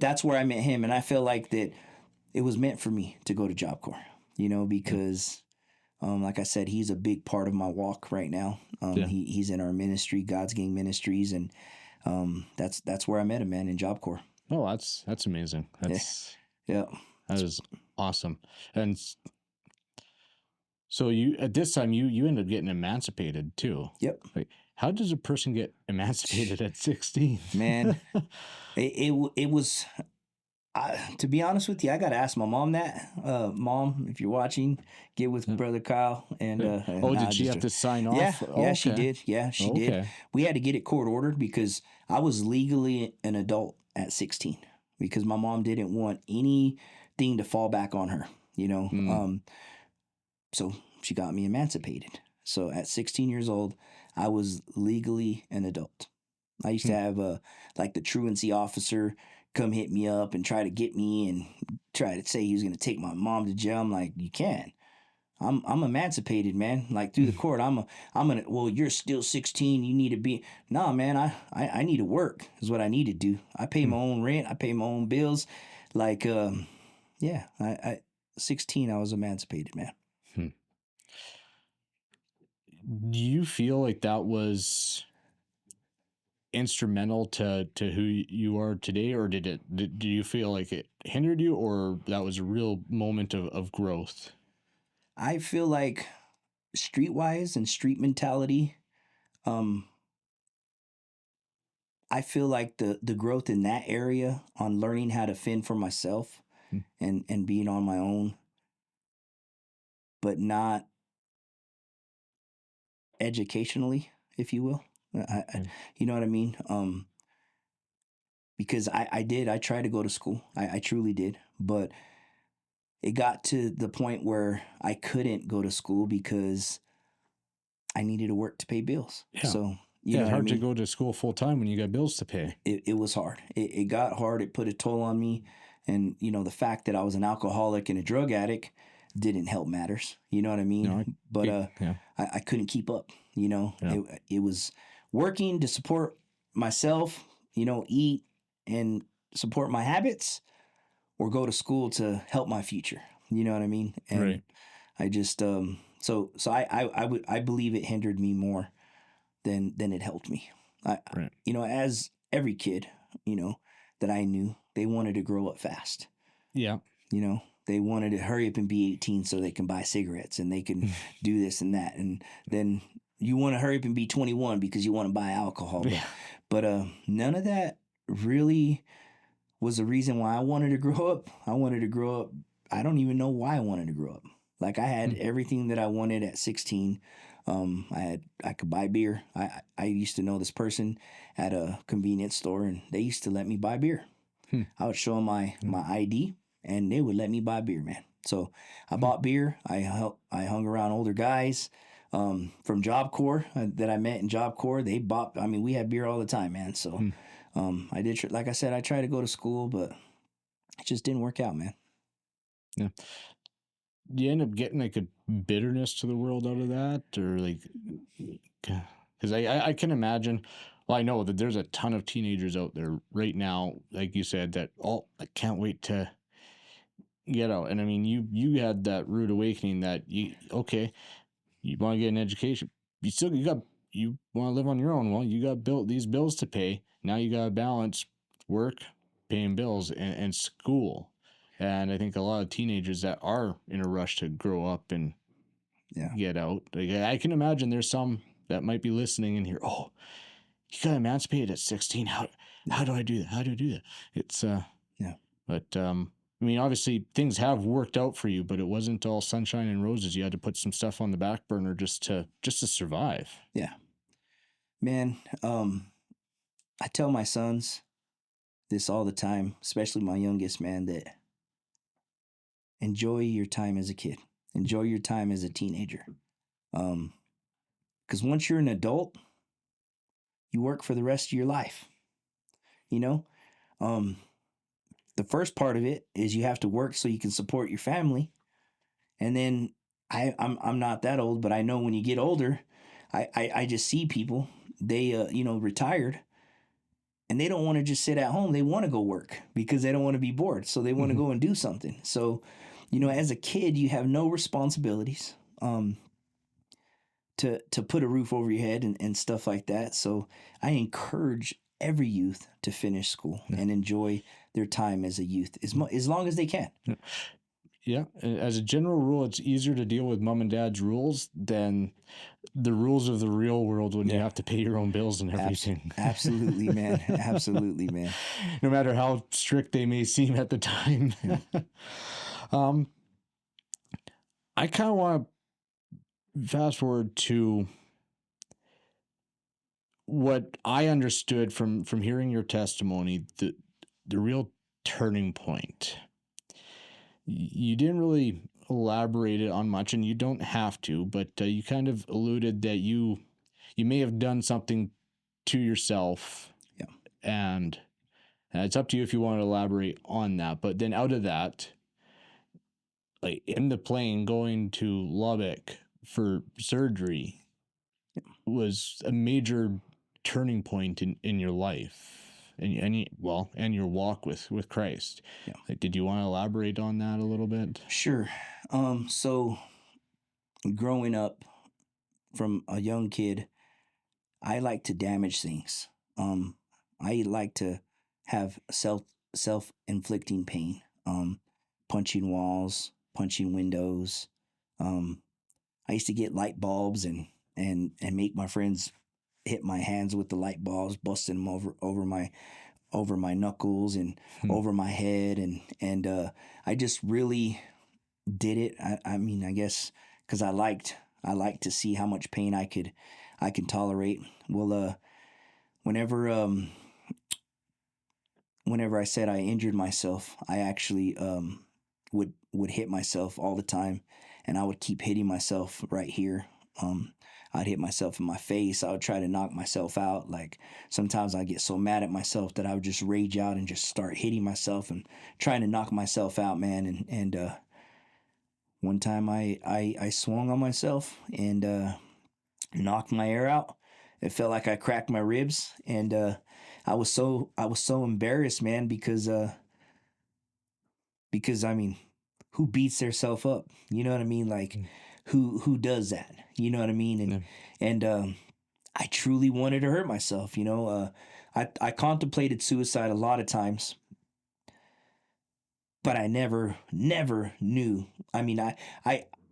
E: that's where I met him, and I feel like that it was meant for me to go to Job Corps, because like I said, he's a big part of my walk right now. He's in our ministry, God's Gang Ministries, and that's where I met him, man, in Job Corps.
D: Oh, that's amazing. That's
E: yeah.
D: That is awesome. And so you at this time you ended up getting emancipated too.
E: Yep.
D: Like, how does a person get emancipated at 16?
E: Man, it was. To be honest with you, I got to ask my mom that. Mom, if you're watching, get with Brother Kyle. And
D: did she have to sign off?
E: Yeah, she did. Yeah, she did. We had to get it court ordered because I was legally an adult at 16 because my mom didn't want anything to fall back on her. So she got me emancipated. So at 16 years old, I was legally an adult. I used to have like the truancy officer come hit me up and try to get me and try to say he was going to take my mom to jail. I'm like, you can't. I'm emancipated, man. Like through the court, I'm gonna. Well, you're still 16. You need to be. Nah, man. I need to work. Is what I need to do. I pay my own rent. I pay my own bills. Like yeah. I 16. I was emancipated, man.
D: Do you feel like that was instrumental to who you are today, or do you feel like it hindered you, or that was a real moment of growth?
E: I feel like streetwise and street mentality. Um, I feel like the growth in that area on learning how to fend for myself
D: Hmm.
E: and being on my own, but not educationally, if you will. You know what I mean? Because I tried to go to school. I truly did, but it got to the point where I couldn't go to school because I needed to work to pay bills.
D: Yeah.
E: So you
D: Yeah,
E: know
D: it's
E: what I
D: hard to
E: mean?
D: go to school full time when you got bills to pay.
E: It was hard. It got hard. It put a toll on me. And, the fact that I was an alcoholic and a drug addict didn't help matters. You know what I mean?
D: No,
E: But
D: yeah.
E: I couldn't keep up.
D: Yeah.
E: It was working to support myself, eat and support my habits, or go to school to help my future. You know what I mean? And
D: Right.
E: I just so I believe it hindered me more than it helped me.
D: Right.
E: As every kid, that I knew, they wanted to grow up fast.
D: Yeah.
E: They wanted to hurry up and be 18 so they can buy cigarettes and they can do this and that. And then you want to hurry up and be 21 because you want to buy alcohol.
D: Yeah.
E: But none of that really was the reason why I wanted to grow up. I wanted to grow up. I don't even know why I wanted to grow up. Like I had everything that I wanted at 16. I could buy beer. I used to know this person at a convenience store, and they used to let me buy beer. I would show them my ID, and they would let me buy beer, man. So I bought beer. I hung around older guys from Job Corps that I met in Job Corps. They bought. I mean, we had beer all the time, man. So I did. Like I said, I tried to go to school, but it just didn't work out, man.
D: Yeah. Do you end up getting like a bitterness to the world out of that, or like, because I can imagine. Well, I know that there's a ton of teenagers out there right now, like you said, that I can't wait to get out. And I mean, you had that rude awakening that you want to get an education, you want to live on your own. Well, you got these bills to pay. Now you got to balance work, paying bills, and school. And I think a lot of teenagers that are in a rush to grow up and get out. Like, I can imagine there's some that might be listening in here. Oh, you got emancipated at 16. How do I do that? How do I do that? It's But I mean, obviously things have worked out for you, but it wasn't all sunshine and roses. You had to put some stuff on the back burner just to survive.
E: Yeah, man. I tell my sons this all the time, especially my youngest, man, that enjoy your time as a kid. Enjoy your time as a teenager. Because once you're an adult, you work for the rest of your life. The first part of it is you have to work so you can support your family. And then I'm not that old, but I know when you get older, I just see people, they retired, and they don't want to just sit at home. They want to go work because they don't want to be bored. So they want to go and do something. So, as a kid, you have no responsibilities to put a roof over your head and stuff like that. So I encourage every youth to finish school and enjoy their time as a youth as long as they can.
D: Yeah. As a general rule, it's easier to deal with mom and dad's rules than the rules of the real world when you have to pay your own bills and everything.
E: Absolutely, man. Absolutely, man.
D: No matter how strict they may seem at the time. I kind of want to fast forward to what I understood from hearing your testimony, the real turning point. You didn't really elaborate it on much, and you don't have to, but you kind of alluded that you you may have done something to yourself.
E: Yeah.
D: And it's up to you if you want to elaborate on that. But then out of that, like in the plane going to Lubbock for surgery was a major turning point in your life and your walk with Christ.
E: Yeah.
D: Like, did you want to elaborate on that a little bit?
E: Sure. So growing up from a young kid, I like to damage things. I like to have self-inflicting pain. Punching walls, punching windows. I used to get light bulbs and make my friends hit my hands with the light bulbs, busting them over my knuckles and over my head, and I just really did it. I mean, I guess because I liked to see how much pain I can tolerate. Well, whenever I said I injured myself, I actually would hit myself all the time, and I would keep hitting myself right here. I'd hit myself in my face. I would try to knock myself out. Like sometimes I get so mad at myself that I would just rage out and just start hitting myself and trying to knock myself out, man. And one time I swung on myself and knocked my air out. It felt like I cracked my ribs, and I was so embarrassed, man, because I mean, who beats theirself up? You know what I mean? Like, who does that? You know what I mean? And I truly wanted to hurt myself. You know, I contemplated suicide a lot of times, but I never knew. I mean, I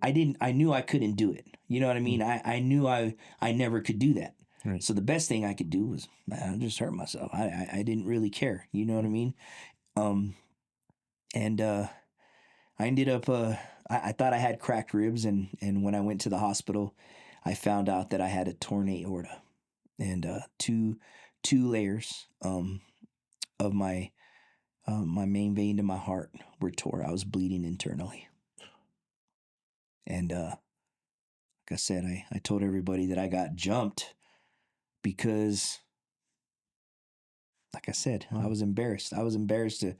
E: didn't. I knew I couldn't do it. You know what I mean? I knew I never could do that.
D: Right.
E: So the best thing I could do was, man, just hurt myself. I didn't really care. You know what I mean? And I ended up. I thought I had cracked ribs, and when I went to the hospital, I found out that I had a torn aorta, and two layers of my main vein to my heart were tore. I was bleeding internally, and like I said, I told everybody that I got jumped because, like I said, I was embarrassed. I was embarrassed to.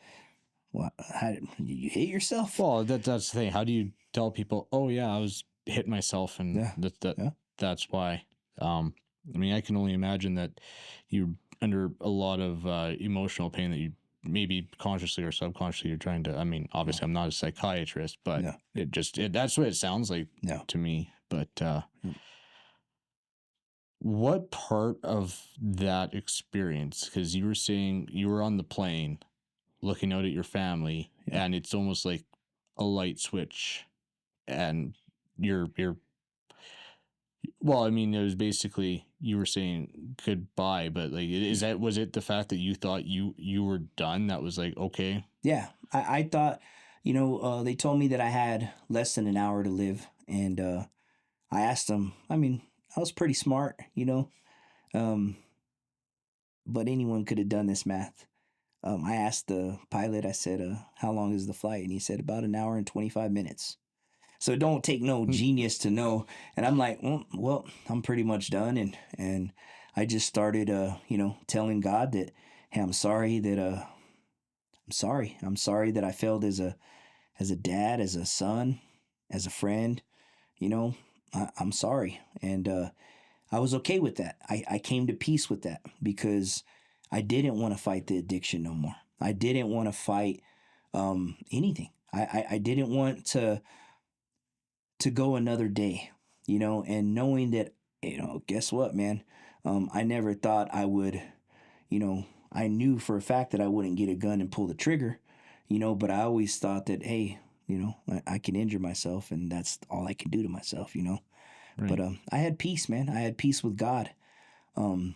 E: What? How did you hit yourself?
D: Well, that's the thing. How do you tell people, oh yeah, I was hitting myself and
E: Yeah.
D: that's why. I mean, I can only imagine that you're under a lot of emotional pain that you maybe consciously or subconsciously you're trying to. I mean, obviously I'm not a psychiatrist, but
E: Yeah.
D: that's what it sounds like
E: Yeah.
D: to me. But what part of that experience, because you were saying you were on the plane looking out at your family,
E: Yeah.
D: and it's almost like a light switch, and you're well, I mean, it was basically you were saying goodbye, but like, was it the fact that you thought you were done? That was like, okay.
E: Yeah. I thought, they told me that I had less than an hour to live, and I asked them. I mean, I was pretty smart, but anyone could have done this math. I asked the pilot. I said, "How long is the flight?" And he said, "About an hour and 25 minutes." So it don't take no genius to know. And I'm like, well, I'm pretty much done. And I just started, telling God that, hey, I'm sorry that, I'm sorry that I failed as a dad, as a son, as a friend. I'm sorry. And I was okay with that. I came to peace with that because I didn't want to fight the addiction no more. I didn't want to fight anything. I didn't want to go another day, and knowing that, guess what, man? I never thought I would, I knew for a fact that I wouldn't get a gun and pull the trigger, but I always thought that, hey, I can injure myself and that's all I can do to myself,
D: Right.
E: But I had peace, man. I had peace with God. I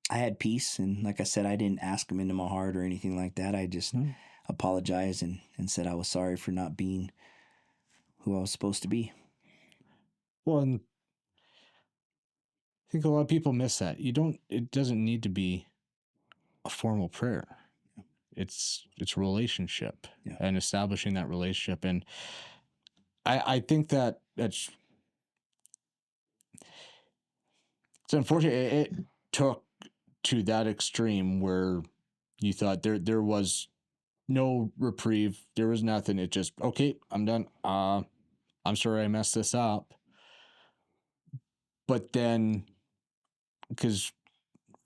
E: had peace. And like I said, I didn't ask him into my heart or anything like that. I just apologized and said I was sorry for not being who I was supposed to be.
D: Well, and I think a lot of people miss that. It doesn't need to be a formal prayer. It's relationship and establishing that relationship. And I think that's It's unfortunate it took to that extreme where you thought there was no reprieve, there was nothing. It just, okay, I'm done. I'm sorry I messed this up. But then, because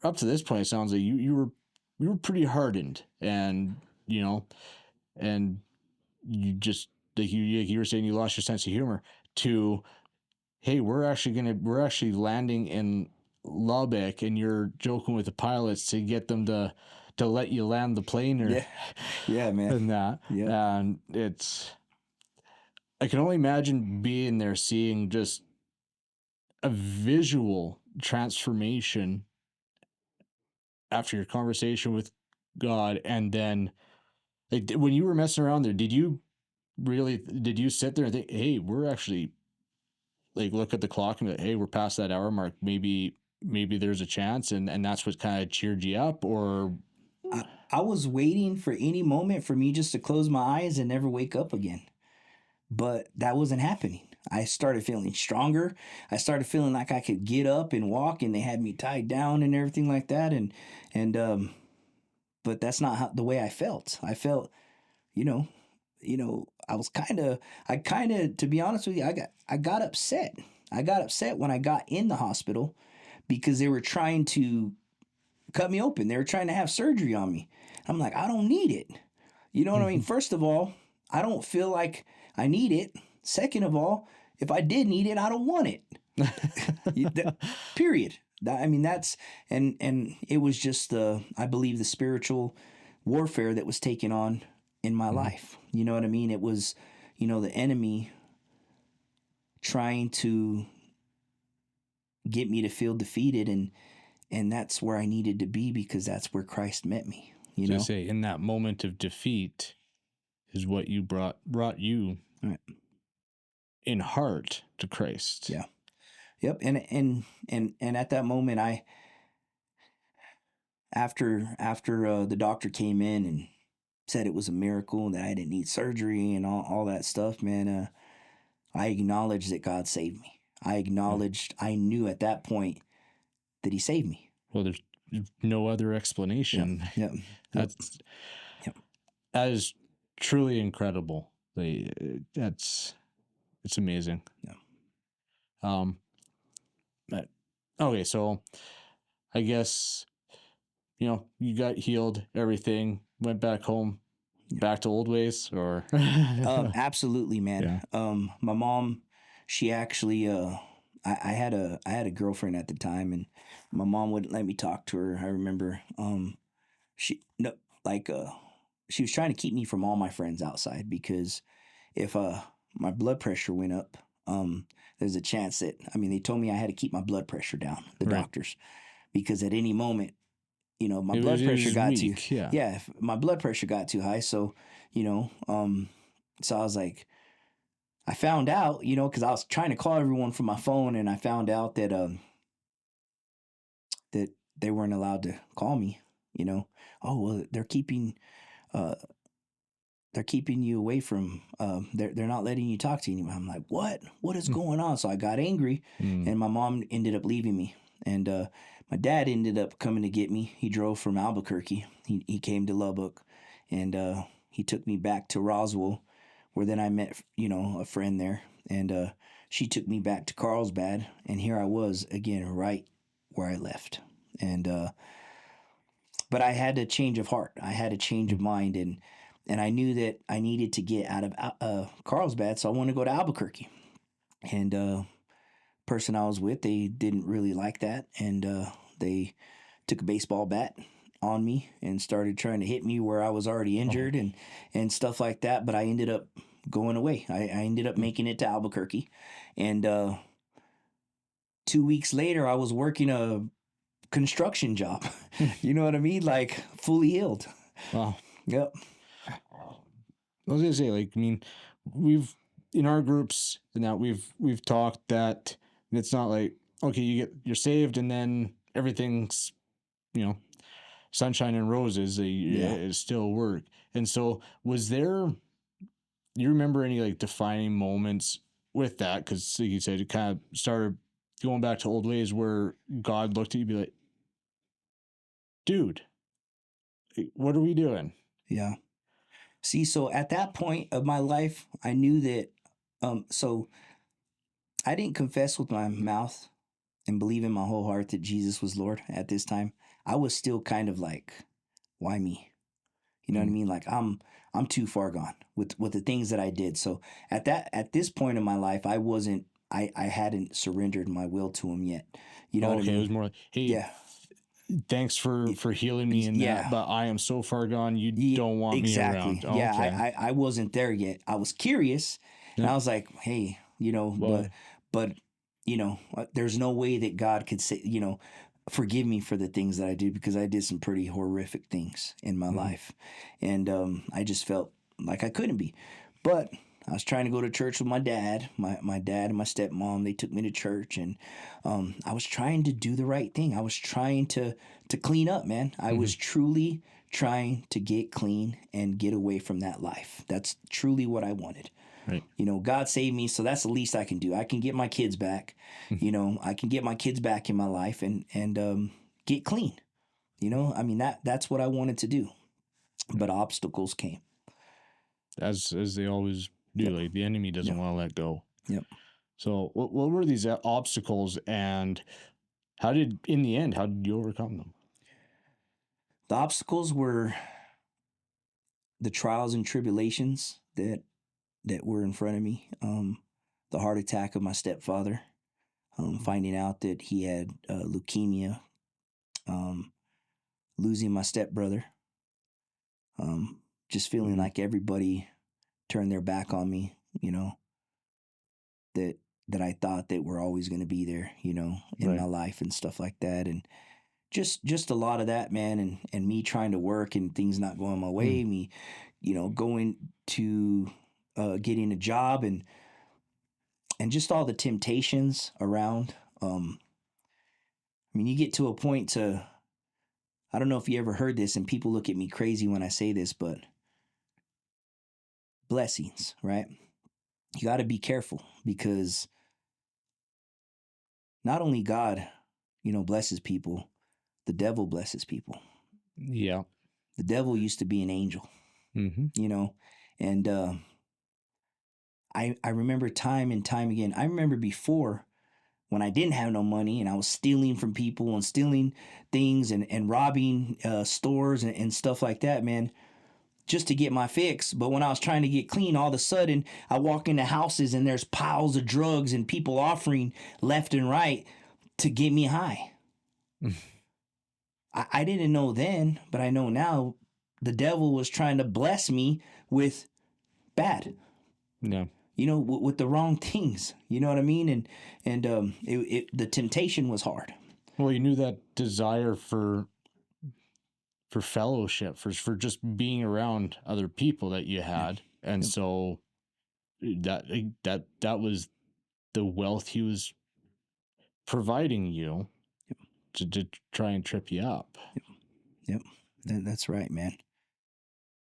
D: up to this point, it sounds like you were pretty hardened, and you know, and you just you were saying you lost your sense of humor to, hey, we're actually landing in Lubbock, and you're joking with the pilots to get them to let you land the plane or
E: Yeah, man.
D: and that.
E: Yeah.
D: And I can only imagine being there, seeing just a visual transformation after your conversation with God. And then, like, when you were messing around there, did you sit there and think, hey, we're actually, like, look at the clock and be like, hey, we're past that hour mark, maybe there's a chance, and that's what kind of cheered you up? Or
E: I was waiting for any moment for me just to close my eyes and never wake up again. But that wasn't happening. I started feeling stronger. I started feeling like I could get up and walk, and they had me tied down and everything like that. And but that's not the way I felt. I felt, you know, I kind of, to be honest with you, I got upset. I got upset when I got in the hospital because they were trying to cut me open. They were trying to have surgery on me. I'm like, I don't need it. You know what I mean? First of all, I don't feel like I need it. Second of all, if I did need it, I don't want it. Period. I mean, that's and it was just I believe the spiritual warfare that was taken on in my life. You know what I mean? It was, the enemy trying to get me to feel defeated, and that's where I needed to be because that's where Christ met me. You
D: so I
E: know,
D: say, in that moment of defeat is what you brought you
E: right.
D: in heart to Christ.
E: Yeah. Yep. And at that moment, after the doctor came in and said it was a miracle and that I didn't need surgery and all that stuff, man, I acknowledged that God saved me. I knew at that point that He saved me.
D: Well, there's no other
E: Yeah.
D: explanation.
E: Yep.
D: That's
E: Yep.
D: that is truly incredible. It's amazing.
E: Yeah.
D: But, okay, so I guess you got healed, everything went back home, back to old ways, or
E: Absolutely, man.
D: Yeah.
E: My mom, she actually, I had a girlfriend at the time, and my mom wouldn't let me talk to her. I remember, she no, like, she was trying to keep me from all my friends outside because if my blood pressure went up, there's a chance that, I mean, they told me I had to keep my blood pressure down, the
D: Right.
E: doctors, because at any moment, my
D: It
E: blood
D: was
E: pressure got too,
D: weak, yeah.
E: if my blood pressure got too high. So, so I was like, I found out, because I was trying to call everyone from my phone, and I found out that they weren't allowed to call me. Oh well, uh, they're keeping you away from. They're not letting you talk to anyone. I'm like, what is going on? So I got angry, and my mom ended up leaving me, and my dad ended up coming to get me. He drove from Albuquerque. He came to Lubbock, and he took me back to Roswell, where then I met a friend there, and she took me back to Carlsbad, and here I was again, right where I left, and but I had a change of heart. I had a change of mind, and I knew that I needed to get out of Carlsbad, so I wanted to go to Albuquerque. And person I was with, they didn't really like that, and they took a baseball bat on me and started trying to hit me where I was already injured and stuff like that. But I ended up going away. I ended up making it to Albuquerque, and 2 weeks later, I was working a construction job. You know what I mean? Like fully healed.
D: Wow.
E: Yep.
D: I was gonna say, like, I mean, we've in our groups now we've talked that it's not like, okay, you're saved and then everything's sunshine and roses. It still work. And so, was there? You remember any like defining moments with that? Because like you said, it kind of started going back to old ways where God looked at you and be like, dude, what are we doing?
E: Yeah. See, so at that point of my life, I knew that, so I didn't confess with my mouth and believe in my whole heart that Jesus was Lord at this time. I was still kind of like, why me? You know what I mean? Like I'm too far gone with the things that I did. So at this point in my life, I hadn't surrendered my will to him yet. You know what I
D: Okay, it was
E: mean?
D: more like, hey,
E: Yeah.
D: thanks for healing me in
E: Yeah.
D: that, but I am so far gone, you don't want me
E: Exactly.
D: around.
E: Yeah,
D: Okay.
E: I wasn't there yet. I was curious, and I
D: Yep.
E: was like, hey,
D: Well,
E: but there's no way that God could say, forgive me for the things that I did, because I did some pretty horrific things in my life, and I just felt like I couldn't be. But I was trying to go to church with my dad. My dad and my stepmom, they took me to church, and I was trying to do the right thing. I was trying to clean up, man. I was truly trying to get clean and get away from that life. That's truly what I wanted.
D: right.
E: God saved me, so that's the least I can do. I can get my kids back. I can get my kids back in my life and get clean. I mean that's what I wanted to do. But obstacles came.
D: As they always do,
E: Yep.
D: like the enemy doesn't
E: Yep.
D: want to let go.
E: Yep.
D: So what were these obstacles, and in the end, how did you overcome them?
E: The obstacles were the trials and tribulations that were in front of me. The heart attack of my stepfather, finding out that he had leukemia, losing my stepbrother, just feeling like everybody turned their back on me, that I thought that were always going to be there, in my
D: Right.
E: life and stuff like that. And just a lot of that, man, and me trying to work and things not going my way, me, going to getting a job and just all the temptations around. I mean, you get to a point to, I don't know if you ever heard this, and people look at me crazy when I say this, but blessings, right? You got to be careful, because not only God, blesses people, the devil blesses people.
D: Yeah.
E: The devil used to be an angel, and I remember time and time again. I remember before, when I didn't have no money and I was stealing from people and stealing things and robbing stores and stuff like that, man, just to get my fix. But when I was trying to get clean, all of a sudden I walk into houses and there's piles of drugs and people offering left and right to get me high. I didn't know then, but I know now the devil was trying to bless me with bad,
D: Yeah.
E: with the wrong things. You know what I mean? And the temptation was hard.
D: Well, you knew that desire for fellowship, for just being around other people that you had, and
E: Yep.
D: so that was the wealth he was providing you to try and trip you up.
E: Yep. That's right, man.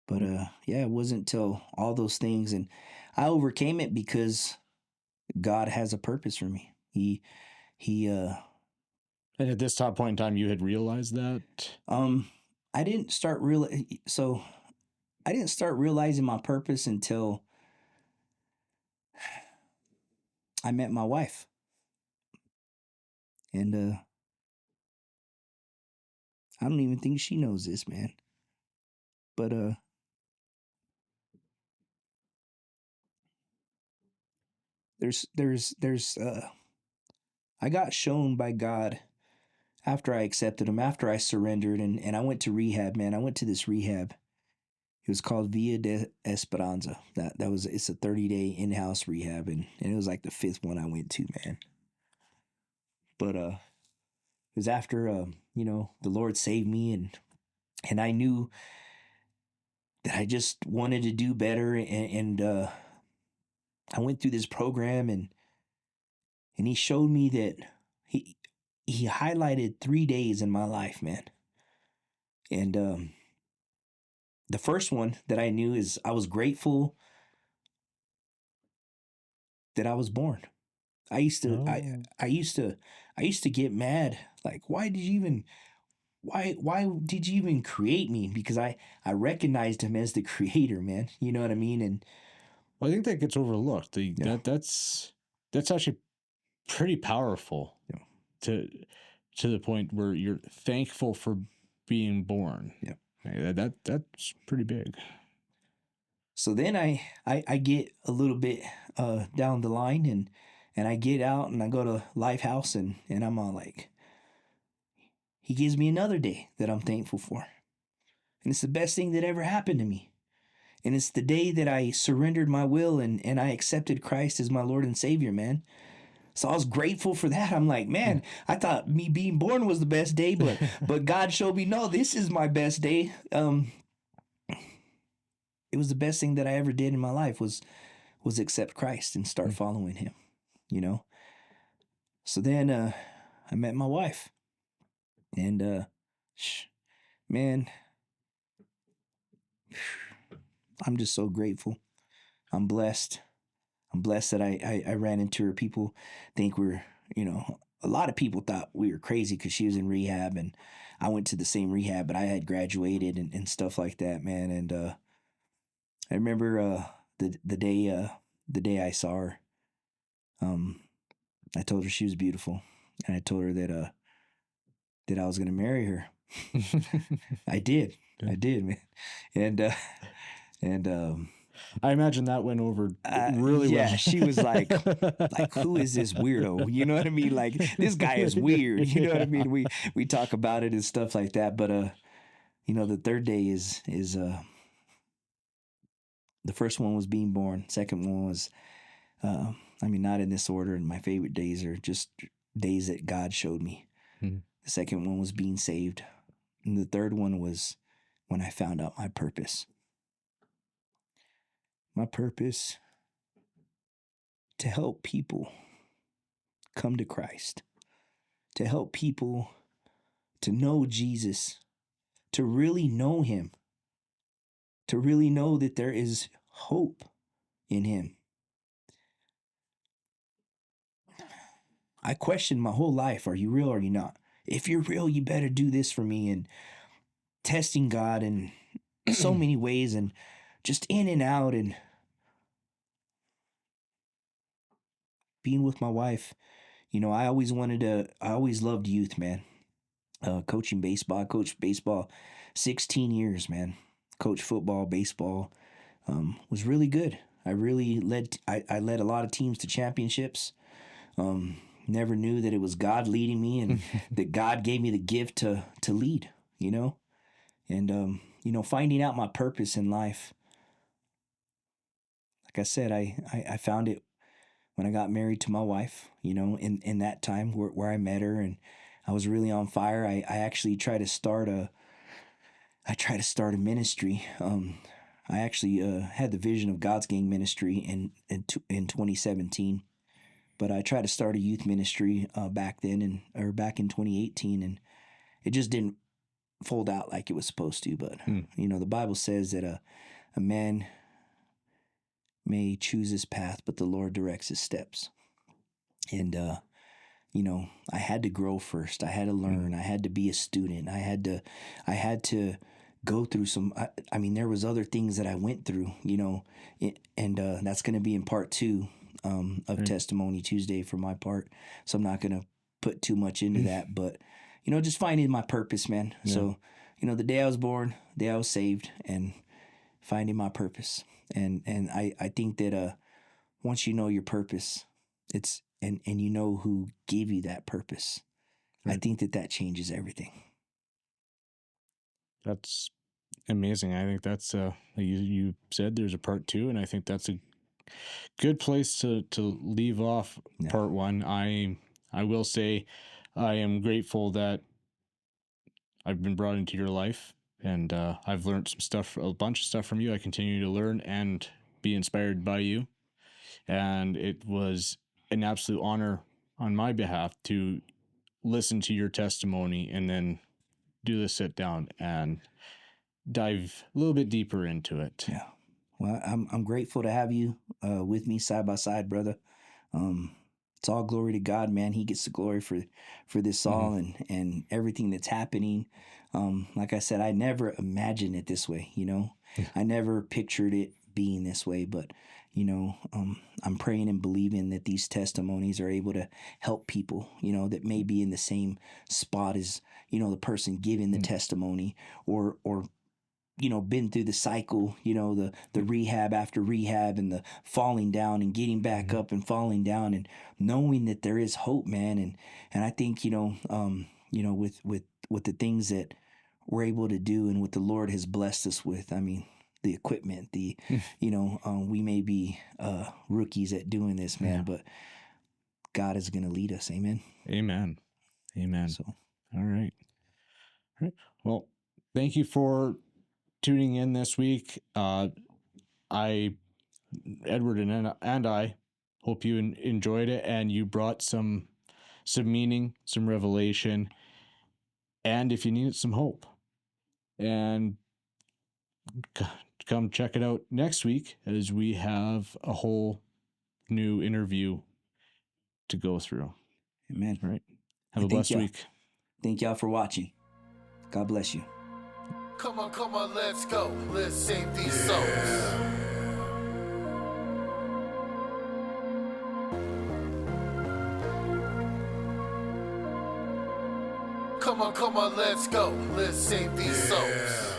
E: But yeah, it wasn't until all those things, and I overcame it because God has a purpose for me. He
D: And at this top point in time, you had realized that.
E: I didn't start real so I didn't start realizing my purpose until I met my wife. And I don't even think she knows this, man. But there's I got shown by God after I accepted him, after I surrendered, and I went to rehab, man. I went to this rehab. It was called Via de Esperanza. It's a 30-day in-house rehab, and it was like the fifth one I went to, man. But it was after the Lord saved me, and I knew that I just wanted to do better, and I went through this program, and he showed me that he highlighted 3 days in my life, man. And the first one that I knew is I was grateful that I was born. I used to
D: Oh.
E: I used to get mad. Like, why did you even create me? Because I recognized him as the creator, man. You know what I mean? And
D: Well, I think that gets overlooked.
E: yeah,
D: That's actually pretty powerful
E: yeah,
D: to the point where you're thankful for being born.
E: yeah.
D: That's pretty big.
E: So then I get a little bit down the line, and I get out and I go to Lifehouse, and I'm all like, he gives me another day that I'm thankful for. And it's the best thing that ever happened to me. And it's the day that I surrendered my will, and I accepted Christ as my Lord and Savior, man. So I was grateful for that. I'm like, man, I thought me being born was the best day, but God showed me, no, this is my best day. It was the best thing that I ever did in my life was accept Christ and start following him, you know? So then I met my wife, and man, I'm just so grateful. I'm blessed. I'm blessed that I ran into her. People think a lot of people thought we were crazy because she was in rehab, and I went to the same rehab, but I had graduated and stuff like that, man. And I remember the day I saw her, I told her she was beautiful, and I told her that I was gonna marry her. I did.
D: Yeah.
E: I did, man. And
D: I imagine that went over really
E: yeah,
D: well.
E: she was like, who is this weirdo? You know what I mean? Like, this guy is weird. You know what I mean? We talk about it and stuff like that. But the third day is the first one was being born. Second one was not in this order. And my favorite days are just days that God showed me.
D: Mhm.
E: The second one was being saved, and the third one was when I found out my purpose. My purpose to help people come to Christ, to help people to know Jesus, to really know him, to really know that there is hope in him. I questioned my whole life, are you real or are you not? If you're real, you better do this for me. And testing God in so many ways, and just in and out, and being with my wife. I always loved youth, man. Coaching baseball. I coached baseball 16 years, man. Coached football, baseball. Was really good. I led a lot of teams to championships. Never knew that it was God leading me, and that God gave me the gift to lead, and finding out my purpose in life. Like I said, I found it when I got married to my wife, in that time where I met her, and I was really on fire. I actually tried to start a ministry. I actually had the vision of God's Gang ministry in 2017, but I tried to start a youth ministry back then, or back in 2018, and it just didn't fold out like it was supposed to. But the Bible says that a man may choose his path, but the Lord directs his steps. And I had to grow first. I had to learn. I had to be a student. I had to go through some. There was other things that I went through, and that's going to be in part 2 of Testimony Tuesday for my part. So I'm not going to put too much into that, but just finding my purpose, man.
D: Yeah.
E: So the day I was born, the day I was saved, and finding my purpose. And I think that once you know your purpose, it's and you know who gave you that purpose, I think that changes everything.
D: That's amazing. I think that's you said there's a part 2, and I think that's a good place to leave off part 1. I will say I am grateful that I've been brought into your life, and I've learned a bunch of stuff from you. I continue to learn and be inspired by you, and it was an absolute honor on my behalf to listen to your testimony and then do the sit down and dive a little bit deeper into it.
E: Yeah. Well, I'm grateful to have you with me side by side, brother. it's all glory to God, man. He gets the glory for this all and everything that's happening. Like I said, I never imagined it this way, you know. I never pictured it being this way, but you know, I'm praying and believing that these testimonies are able to help people, you know, that may be in the same spot as, you know, the person giving the testimony, or you know, been through the cycle, you know, the rehab after rehab, and the falling down and getting back up and falling down, and knowing that there is hope, man. And I think, you know, with the things that we're able to do and what the Lord has blessed us with, I mean, the equipment, you know, we may be rookies at doing this, man, but God is going to lead us. Amen.
D: Amen. Amen.
E: So,
D: All right. All right. Well, thank you for tuning in this week. Edward and I hope you enjoyed it, and you brought some meaning, some revelation, and if you needed some hope. And come check it out next week, as we have a whole new interview to go through.
E: amen.
D: All right. Have a blessed week.
E: Thank y'all for watching. God bless you.
A: Come on, let's go. Let's save these souls. Come on, let's go. Let's save these souls.